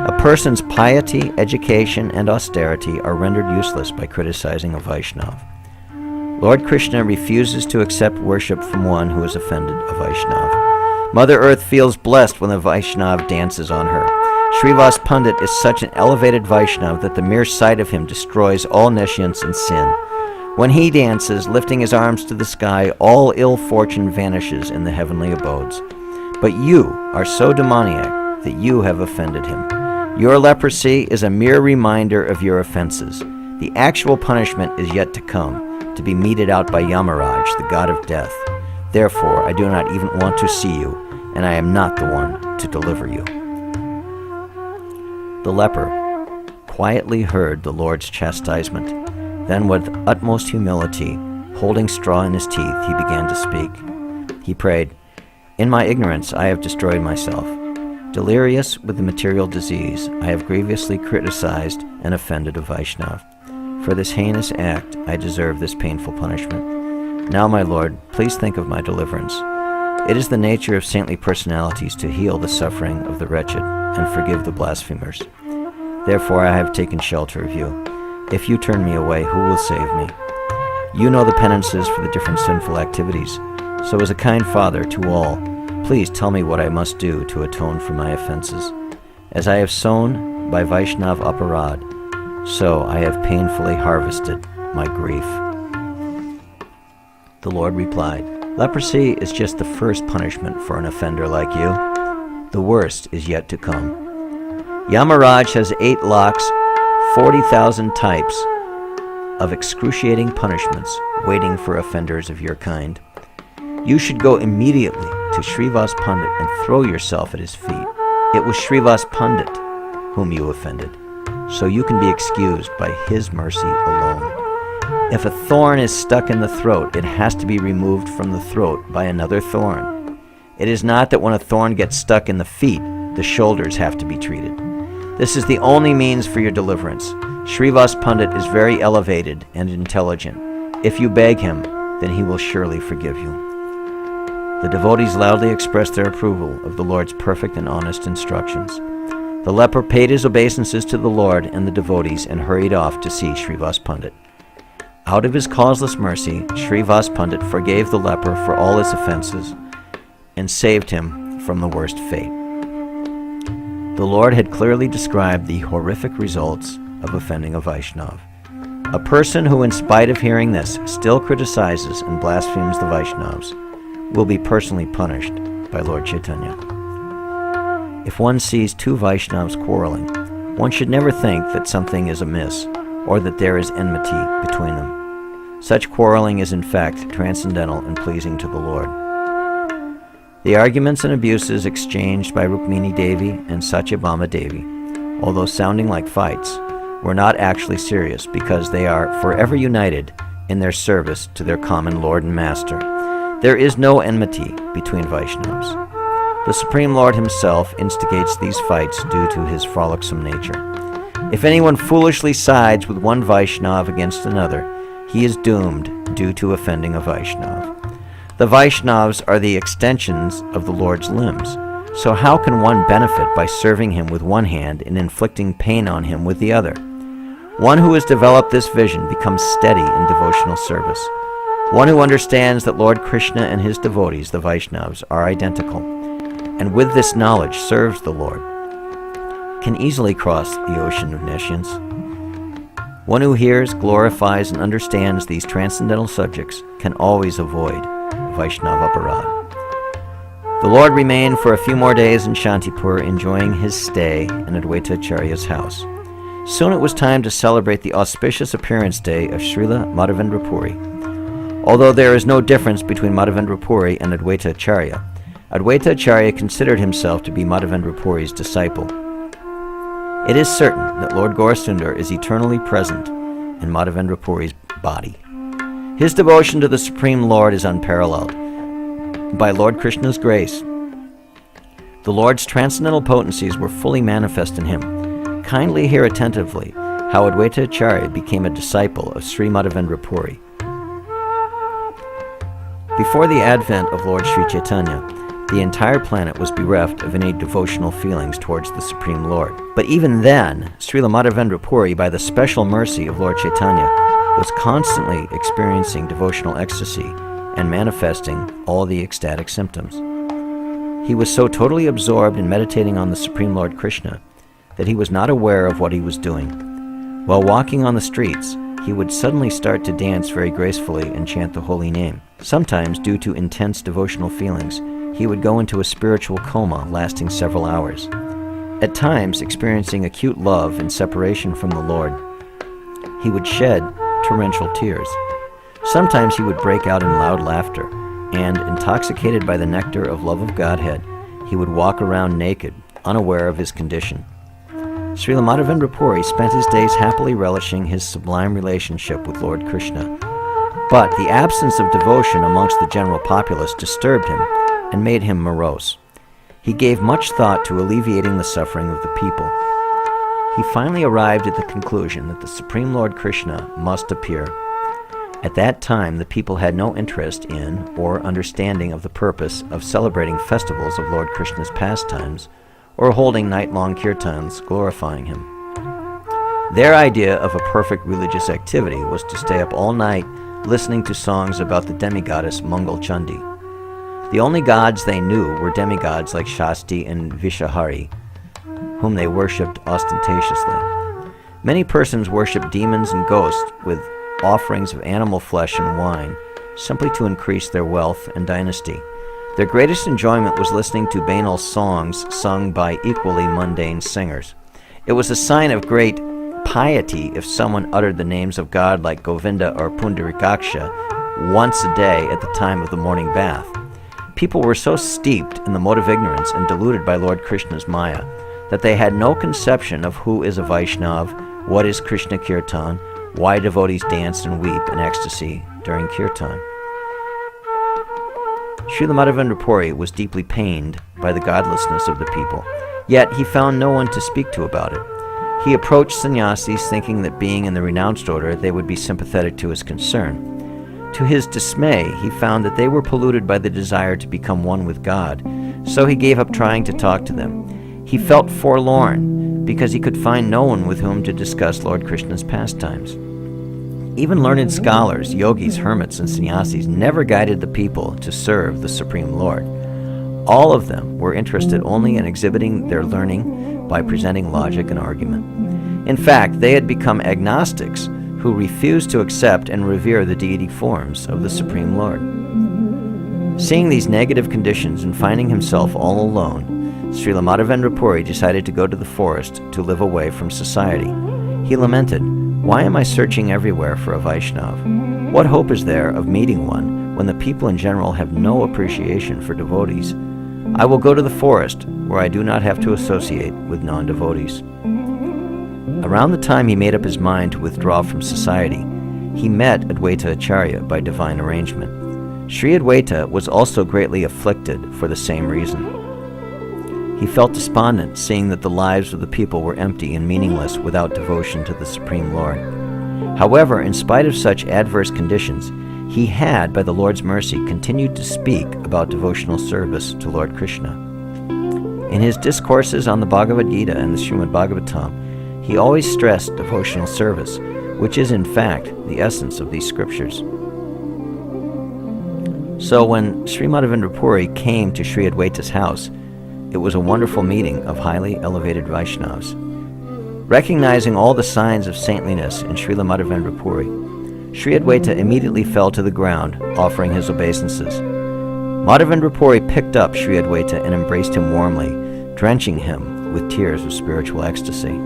A person's piety, education, and austerity are rendered useless by criticizing a Vaishnava. Lord Krishna refuses to accept worship from one who has offended a Vaishnava. Mother Earth feels blessed when the Vaishnava dances on her. Srivas Pandit is such an elevated Vaishnava that the mere sight of him destroys all nescience and sin. When he dances, lifting his arms to the sky, all ill fortune vanishes in the heavenly abodes. But you are so demoniac that you have offended him. Your leprosy is a mere reminder of your offenses. The actual punishment is yet to come, to be meted out by Yamaraj, the god of death. Therefore, I do not even want to see you, and I am not the one to deliver you. The leper quietly heard the Lord's chastisement. Then, with utmost humility, holding straw in his teeth, he began to speak. He prayed, "In my ignorance I have destroyed myself. Delirious with the material disease, I have grievously criticized and offended a Vaishnava. For this heinous act, I deserve this painful punishment. Now, my Lord, please think of my deliverance. It is the nature of saintly personalities to heal the suffering of the wretched and forgive the blasphemers. Therefore, I have taken shelter of you. If you turn me away, who will save me? You know the penances for the different sinful activities. So as a kind father to all, please tell me what I must do to atone for my offenses. As I have sown by Vaishnava aparad, so I have painfully harvested my grief." The Lord replied, "Leprosy is just the first punishment for an offender like you. The worst is yet to come. Yamaraj has 8 lakhs, 40,000 types of excruciating punishments waiting for offenders of your kind. You should go immediately to Srivas Pandit and throw yourself at his feet. It was Srivas Pandit whom you offended, so you can be excused by his mercy alone. If a thorn is stuck in the throat, it has to be removed from the throat by another thorn. It is not that when a thorn gets stuck in the feet, the shoulders have to be treated. This is the only means for your deliverance. Srivas Pandit is very elevated and intelligent. If you beg him, then he will surely forgive you." The devotees loudly expressed their approval of the Lord's perfect and honest instructions. The leper paid his obeisances to the Lord and the devotees and hurried off to see Srivas Pandit. Out of his causeless mercy, Srivas Pandit forgave the leper for all his offenses and saved him from the worst fate. The Lord had clearly described the horrific results of offending a Vaishnava. A person who, in spite of hearing this, still criticizes and blasphemes the Vaishnavas will be personally punished by Lord Chaitanya. If one sees 2 Vaishnavas quarreling, one should never think that something is amiss or that there is enmity between them. Such quarreling is in fact transcendental and pleasing to the Lord. The arguments and abuses exchanged by Rukmini Devi and Satyabhama Devi, although sounding like fights, were not actually serious because they are forever united in their service to their common Lord and Master. There is no enmity between Vaishnavas. The Supreme Lord himself instigates these fights due to his frolicsome nature. If anyone foolishly sides with one Vaishnava against another, he is doomed due to offending a Vaishnava. The Vaishnavas are the extensions of the Lord's limbs, so how can one benefit by serving him with one hand and inflicting pain on him with the other? One who has developed this vision becomes steady in devotional service. One who understands that Lord Krishna and his devotees, the Vaishnavas, are identical, and with this knowledge serves the Lord, can easily cross the ocean of nescience. One who hears, glorifies, and understands these transcendental subjects can always avoid Vaishnava aparad. The Lord remained for a few more days in Shantipur, enjoying his stay in Advaita Acharya's house. Soon it was time to celebrate the auspicious appearance day of Srila Madhavendra Puri. Although there is no difference between Madhavendra Puri and Advaita Acharya, Advaita Acharya considered himself to be Madhavendra Puri's disciple. It is certain that Lord Gaurasundar is eternally present in Madhavendra Puri's body. His devotion to the Supreme Lord is unparalleled. By Lord Krishna's grace, The Lord's transcendental potencies were fully manifest in him. Kindly hear attentively how Advaita Acharya became a disciple of Sri Madhavendra Puri. Before the advent of Lord Sri Chaitanya, the entire planet was bereft of any devotional feelings towards the Supreme Lord. But even then, Srila Madhavendra Puri, by the special mercy of Lord Chaitanya, was constantly experiencing devotional ecstasy and manifesting all the ecstatic symptoms. He was so totally absorbed in meditating on the Supreme Lord Krishna that he was not aware of what he was doing. While walking on the streets, he would suddenly start to dance very gracefully and chant the holy name. Sometimes, due to intense devotional feelings, he would go into a spiritual coma lasting several hours. At times, experiencing acute love and separation from the Lord, he would shed torrential tears. Sometimes he would break out in loud laughter, and, intoxicated by the nectar of love of Godhead, he would walk around naked, unaware of his condition. Srila Madhavendra Puri spent his days happily relishing his sublime relationship with Lord Krishna. But the absence of devotion amongst the general populace disturbed him and made him morose. He gave much thought to alleviating the suffering of the people. He finally arrived at the conclusion that the Supreme Lord Krishna must appear. At that time, the people had no interest in or understanding of the purpose of celebrating festivals of Lord Krishna's pastimes or holding night-long kirtans glorifying him. Their idea of a perfect religious activity was to stay up all night listening to songs about the demigoddess Mangal Chandi. The only gods they knew were demigods like Shasti and Vishahari, whom they worshipped ostentatiously. Many persons worship demons and ghosts with offerings of animal flesh and wine, simply to increase their wealth and dynasty. Their greatest enjoyment was listening to banal songs sung by equally mundane singers. It was a sign of great piety if someone uttered the names of God like Govinda or Pundarikaksha once a day at the time of the morning bath. People were so steeped in the mode of ignorance and deluded by Lord Krishna's Maya that they had no conception of who is a Vaishnava, what is Krishna Kirtan, why devotees dance and weep in ecstasy during Kirtan. Srila Madhavendra Puri was deeply pained by the godlessness of the people, yet he found no one to speak to about it. He approached sannyasis thinking that being in the renounced order they would be sympathetic to his concern. To his dismay, he found that they were polluted by the desire to become one with God, so he gave up trying to talk to them. He felt forlorn because he could find no one with whom to discuss Lord Krishna's pastimes. Even learned scholars, yogis, hermits, and sannyasis never guided the people to serve the Supreme Lord. All of them were interested only in exhibiting their learning by presenting logic and argument. In fact, they had become agnostics who refused to accept and revere the deity forms of the Supreme Lord. Seeing these negative conditions and finding himself all alone, Srila Madhavendra Puri decided to go to the forest to live away from society. He lamented, "Why am I searching everywhere for a Vaishnava? What hope is there of meeting one when the people in general have no appreciation for devotees? I will go to the forest where I do not have to associate with non-devotees." Around the time he made up his mind to withdraw from society, he met Advaita Acharya by divine arrangement. Sri Advaita was also greatly afflicted for the same reason. He felt despondent, seeing that the lives of the people were empty and meaningless without devotion to the Supreme Lord. However, in spite of such adverse conditions, he had, by the Lord's mercy, continued to speak about devotional service to Lord Krishna. In his discourses on the Bhagavad Gita and the Srimad Bhagavatam, he always stressed devotional service, which is in fact the essence of these scriptures. So when Sri Madhavendra Puri came to Sri Advaita's house, it was a wonderful meeting of highly elevated Vaishnavas. Recognizing all the signs of saintliness in Srila Madhavendra Puri, Sri Advaita immediately fell to the ground, offering his obeisances. Madhavendra Puri picked up Sri Advaita and embraced him warmly, drenching him with tears of spiritual ecstasy.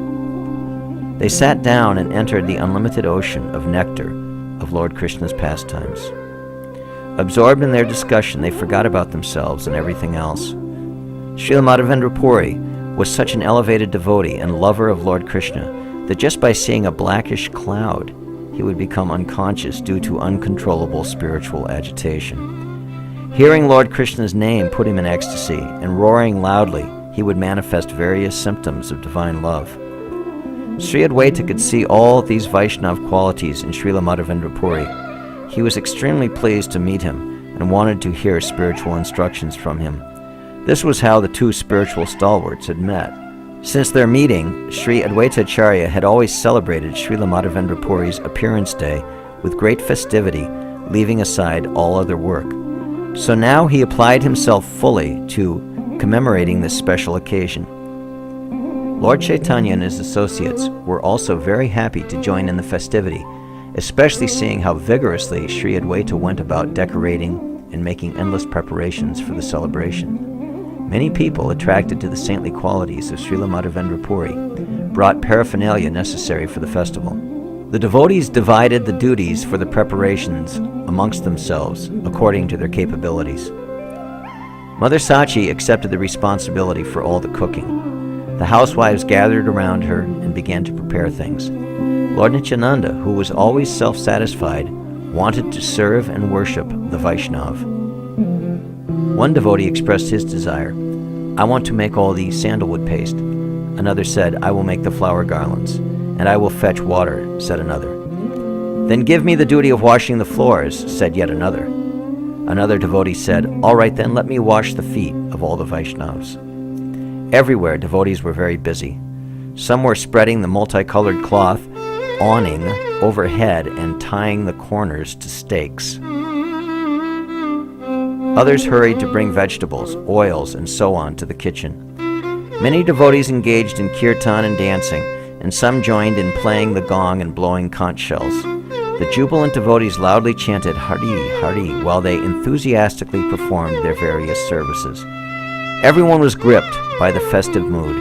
They sat down and entered the unlimited ocean of nectar of Lord Krishna's pastimes. Absorbed in their discussion, they forgot about themselves and everything else. Srila Madhavendra Puri was such an elevated devotee and lover of Lord Krishna that just by seeing a blackish cloud, he would become unconscious due to uncontrollable spiritual agitation. Hearing Lord Krishna's name put him in ecstasy, and roaring loudly, he would manifest various symptoms of divine love. Sri Adwaita could see all these Vaishnava qualities in Srila Madhavendra Puri. He was extremely pleased to meet him and wanted to hear spiritual instructions from him. This was how the two spiritual stalwarts had met. Since their meeting, Sri Adwaita Acharya had always celebrated Srila Madhavendra Puri's appearance day with great festivity, leaving aside all other work. So now he applied himself fully to commemorating this special occasion. Lord Chaitanya and his associates were also very happy to join in the festivity, especially seeing how vigorously Sri Adwaita went about decorating and making endless preparations for the celebration. Many people, attracted to the saintly qualities of Srila Madhavendra Puri, brought paraphernalia necessary for the festival. The devotees divided the duties for the preparations amongst themselves according to their capabilities. Mother Sachi accepted the responsibility for all the cooking. The housewives gathered around her and began to prepare things. Lord Nityananda, who was always self-satisfied, wanted to serve and worship the Vaishnava. One devotee expressed his desire, "I want to make all the sandalwood paste." Another said, "I will make the flower garlands." "And I will fetch water," said another. "Then give me the duty of washing the floors," said yet another. Another devotee said, "All right then, let me wash the feet of all the Vaishnavas." Everywhere, devotees were very busy. Some were spreading the multicolored cloth awning overhead and tying the corners to stakes. Others hurried to bring vegetables, oils, and so on to the kitchen. Many devotees engaged in kirtan and dancing, and some joined in playing the gong and blowing conch shells. The jubilant devotees loudly chanted Hari, Hari, while they enthusiastically performed their various services. Everyone was gripped by the festive mood.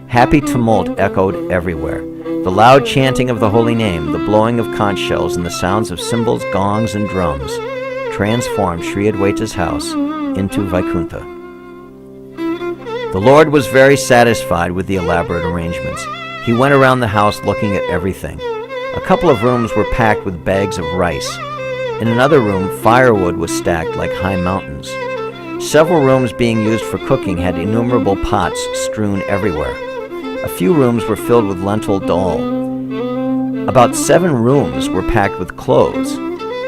Happy tumult echoed everywhere. The loud chanting of the holy name, the blowing of conch shells, and the sounds of cymbals, gongs, and drums transformed Sri Adwaita's house into Vaikuntha. The Lord was very satisfied with the elaborate arrangements. He went around the house looking at everything. A couple of rooms were packed with bags of rice. In another room, firewood was stacked like high mountains. Several rooms being used for cooking had innumerable pots strewn everywhere. A few rooms were filled with lentil dal. About 7 rooms were packed with clothes.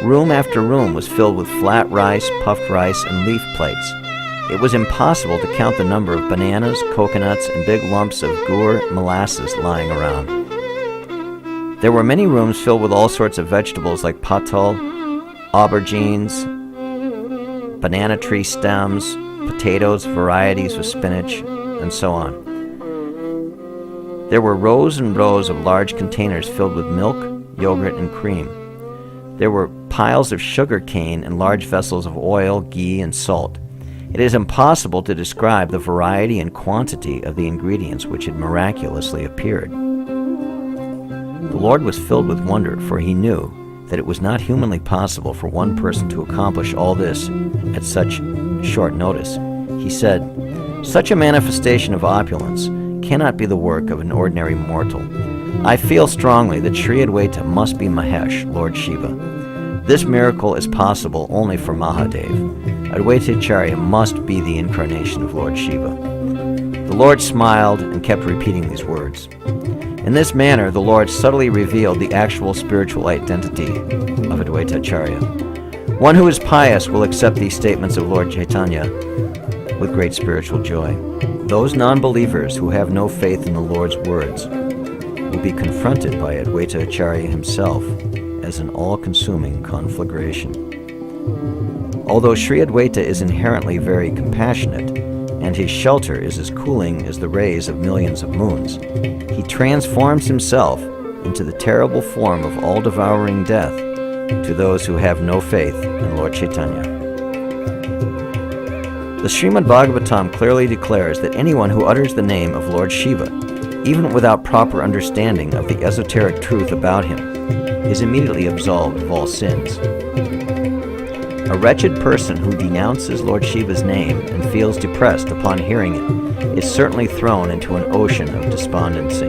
Room after room was filled with flat rice, puffed rice, and leaf plates. It was impossible to count the number of bananas, coconuts, and big lumps of gur molasses lying around. There were many rooms filled with all sorts of vegetables like patal, aubergines, banana tree stems, potatoes, varieties of spinach, and so on. There were rows and rows of large containers filled with milk, yogurt, and cream. There were piles of sugar cane and large vessels of oil, ghee, and salt. It is impossible to describe the variety and quantity of the ingredients which had miraculously appeared. The Lord was filled with wonder, for he knew that it was not humanly possible for one person to accomplish all this at such short notice. He said, "Such a manifestation of opulence cannot be the work of an ordinary mortal. I feel strongly that Sri Adwaita must be Mahesh, Lord Shiva. This miracle is possible only for Mahadev. Adwaita Acharya must be the incarnation of Lord Shiva." The Lord smiled and kept repeating these words. In this manner, the Lord subtly revealed the actual spiritual identity of Adwaita Acharya. One who is pious will accept these statements of Lord Chaitanya with great spiritual joy. Those non-believers who have no faith in the Lord's words will be confronted by Adwaita Acharya himself as an all-consuming conflagration. Although Sri Adwaita is inherently very compassionate, and his shelter is as cooling as the rays of millions of moons, he transforms himself into the terrible form of all-devouring death to those who have no faith in Lord Chaitanya. The Srimad Bhagavatam clearly declares that anyone who utters the name of Lord Shiva, even without proper understanding of the esoteric truth about him, is immediately absolved of all sins. A wretched person who denounces Lord Shiva's name and feels depressed upon hearing it is certainly thrown into an ocean of despondency.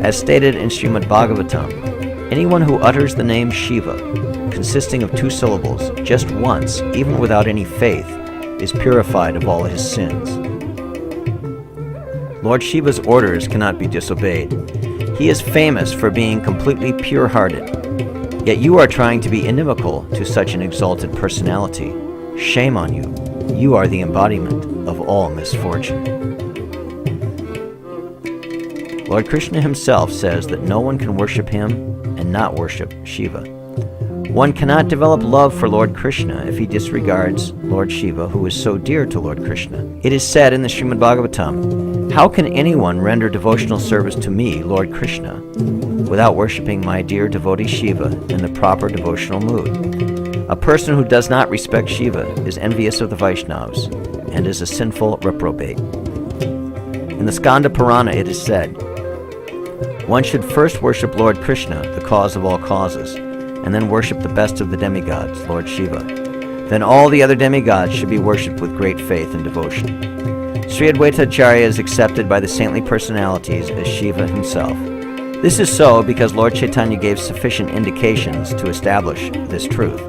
As stated in Srimad Bhagavatam, Anyone who utters the name Shiva, consisting of 2 syllables, just once, even without any faith, is purified of all his sins. Lord Shiva's orders cannot be disobeyed. He is famous for being completely pure-hearted. Yet you are trying to be inimical to such an exalted personality. Shame on you. You are the embodiment of all misfortune. Lord Krishna himself says that no one can worship him and not worship Shiva. One cannot develop love for Lord Krishna if he disregards Lord Shiva, who is so dear to Lord Krishna. It is said in the Srimad Bhagavatam, "How can anyone render devotional service to me, Lord Krishna, without worshipping my dear devotee Shiva in the proper devotional mood? A person who does not respect Shiva is envious of the Vaishnavas and is a sinful reprobate." In the Skanda Purana it is said, "One should first worship Lord Krishna, the cause of all causes, and then worship the best of the demigods, Lord Shiva. Then all the other demigods should be worshipped with great faith and devotion." Sri Advaita Acharya is accepted by the saintly personalities as Shiva himself. This is so because Lord Chaitanya gave sufficient indications to establish this truth.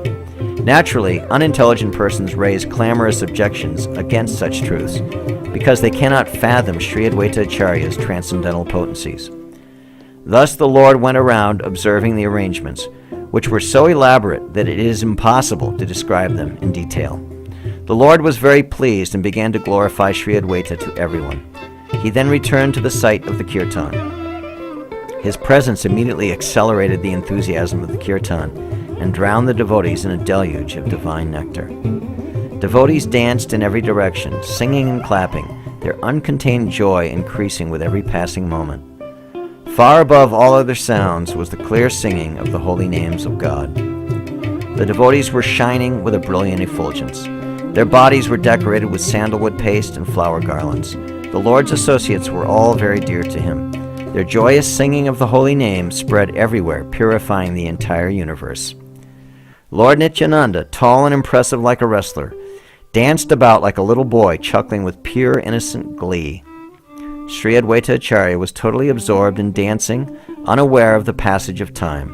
Naturally, unintelligent persons raise clamorous objections against such truths because they cannot fathom Sri Advaita Acharya's transcendental potencies. Thus the Lord went around observing the arrangements, which were so elaborate that it is impossible to describe them in detail. The Lord was very pleased and began to glorify Sri Advaita to everyone. He then returned to the site of the kirtan. His presence immediately accelerated the enthusiasm of the kirtan and drowned the devotees in a deluge of divine nectar. Devotees danced in every direction, singing and clapping, their uncontained joy increasing with every passing moment. Far above all other sounds was the clear singing of the holy names of God. The devotees were shining with a brilliant effulgence. Their bodies were decorated with sandalwood paste and flower garlands. The Lord's associates were all very dear to him. Their joyous singing of the holy name spread everywhere, purifying the entire universe. Lord Nityananda, tall and impressive like a wrestler, danced about like a little boy, chuckling with pure innocent glee. Sri Advaita Acharya was totally absorbed in dancing, unaware of the passage of time.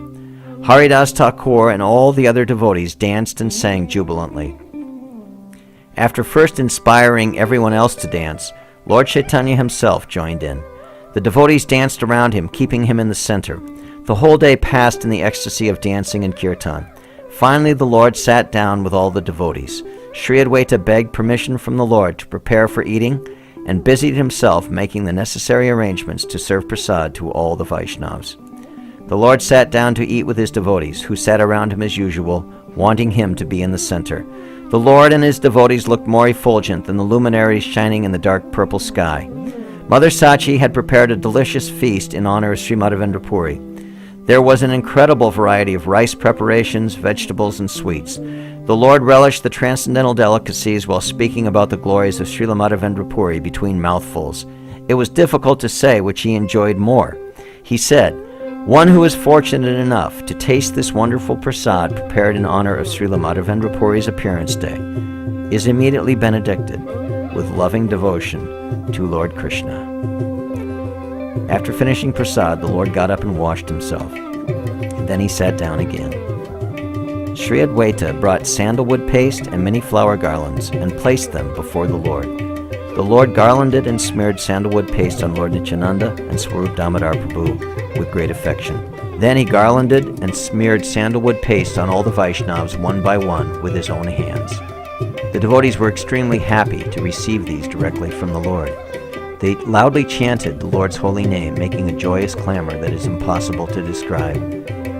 Haridas Thakur and all the other devotees danced and sang jubilantly. After first inspiring everyone else to dance, Lord Chaitanya himself joined in. The devotees danced around him, keeping him in the center. The whole day passed in the ecstasy of dancing and kirtan. Finally, the Lord sat down with all the devotees. Sri Advaita begged permission from the Lord to prepare for eating and busied himself making the necessary arrangements to serve prasad to all the Vaishnavas. The Lord sat down to eat with his devotees, who sat around him as usual, wanting him to be in the center. The Lord and his devotees looked more effulgent than the luminaries shining in the dark purple sky. Mother Sachi had prepared a delicious feast in honor of Sri Madhavendra Puri. There was an incredible variety of rice preparations, vegetables, and sweets. The Lord relished the transcendental delicacies while speaking about the glories of Srila Madhavendra Puri between mouthfuls. It was difficult to say which he enjoyed more. He said, "One who is fortunate enough to taste this wonderful prasad prepared in honor of Srila Madhavendra Puri's appearance day is immediately benedicted with loving devotion to Lord Krishna." After finishing prasad, the Lord got up and washed himself. Then he sat down again. Sri Advaita brought sandalwood paste and many flower garlands and placed them before the Lord. The Lord garlanded and smeared sandalwood paste on Lord Nityananda and Swarup Damodar Prabhu with great affection. Then he garlanded and smeared sandalwood paste on all the Vaishnavas one by one with his own hands. The devotees were extremely happy to receive these directly from the Lord. They loudly chanted the Lord's holy name, making a joyous clamor that is impossible to describe.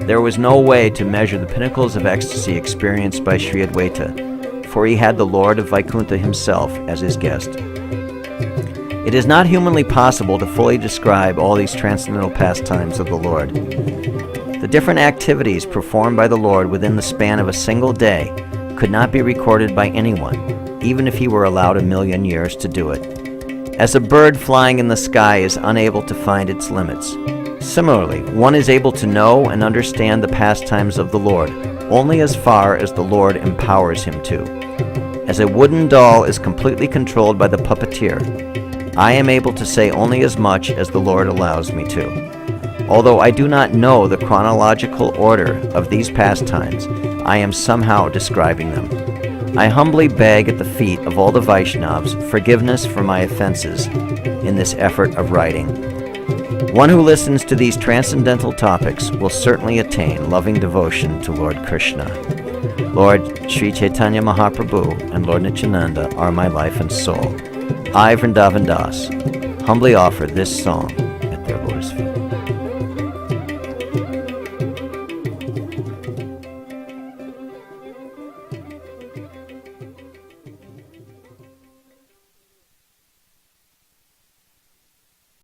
There was no way to measure the pinnacles of ecstasy experienced by Sri Advaita, for he had the Lord of Vaikuntha himself as his guest. It is not humanly possible to fully describe all these transcendental pastimes of the Lord. The different activities performed by the Lord within the span of a single day could not be recorded by anyone, even if he were allowed 1,000,000 years to do it. As a bird flying in the sky is unable to find its limits, similarly, one is able to know and understand the pastimes of the Lord only as far as the Lord empowers him to. As a wooden doll is completely controlled by the puppeteer, I am able to say only as much as the Lord allows me to. Although I do not know the chronological order of these pastimes, I am somehow describing them. I humbly beg at the feet of all the Vaishnavas forgiveness for my offenses in this effort of writing. One who listens to these transcendental topics will certainly attain loving devotion to Lord Krishna. Lord Sri Chaitanya Mahaprabhu and Lord Nityananda are my life and soul. I, Vrindavan Das, humbly offer this song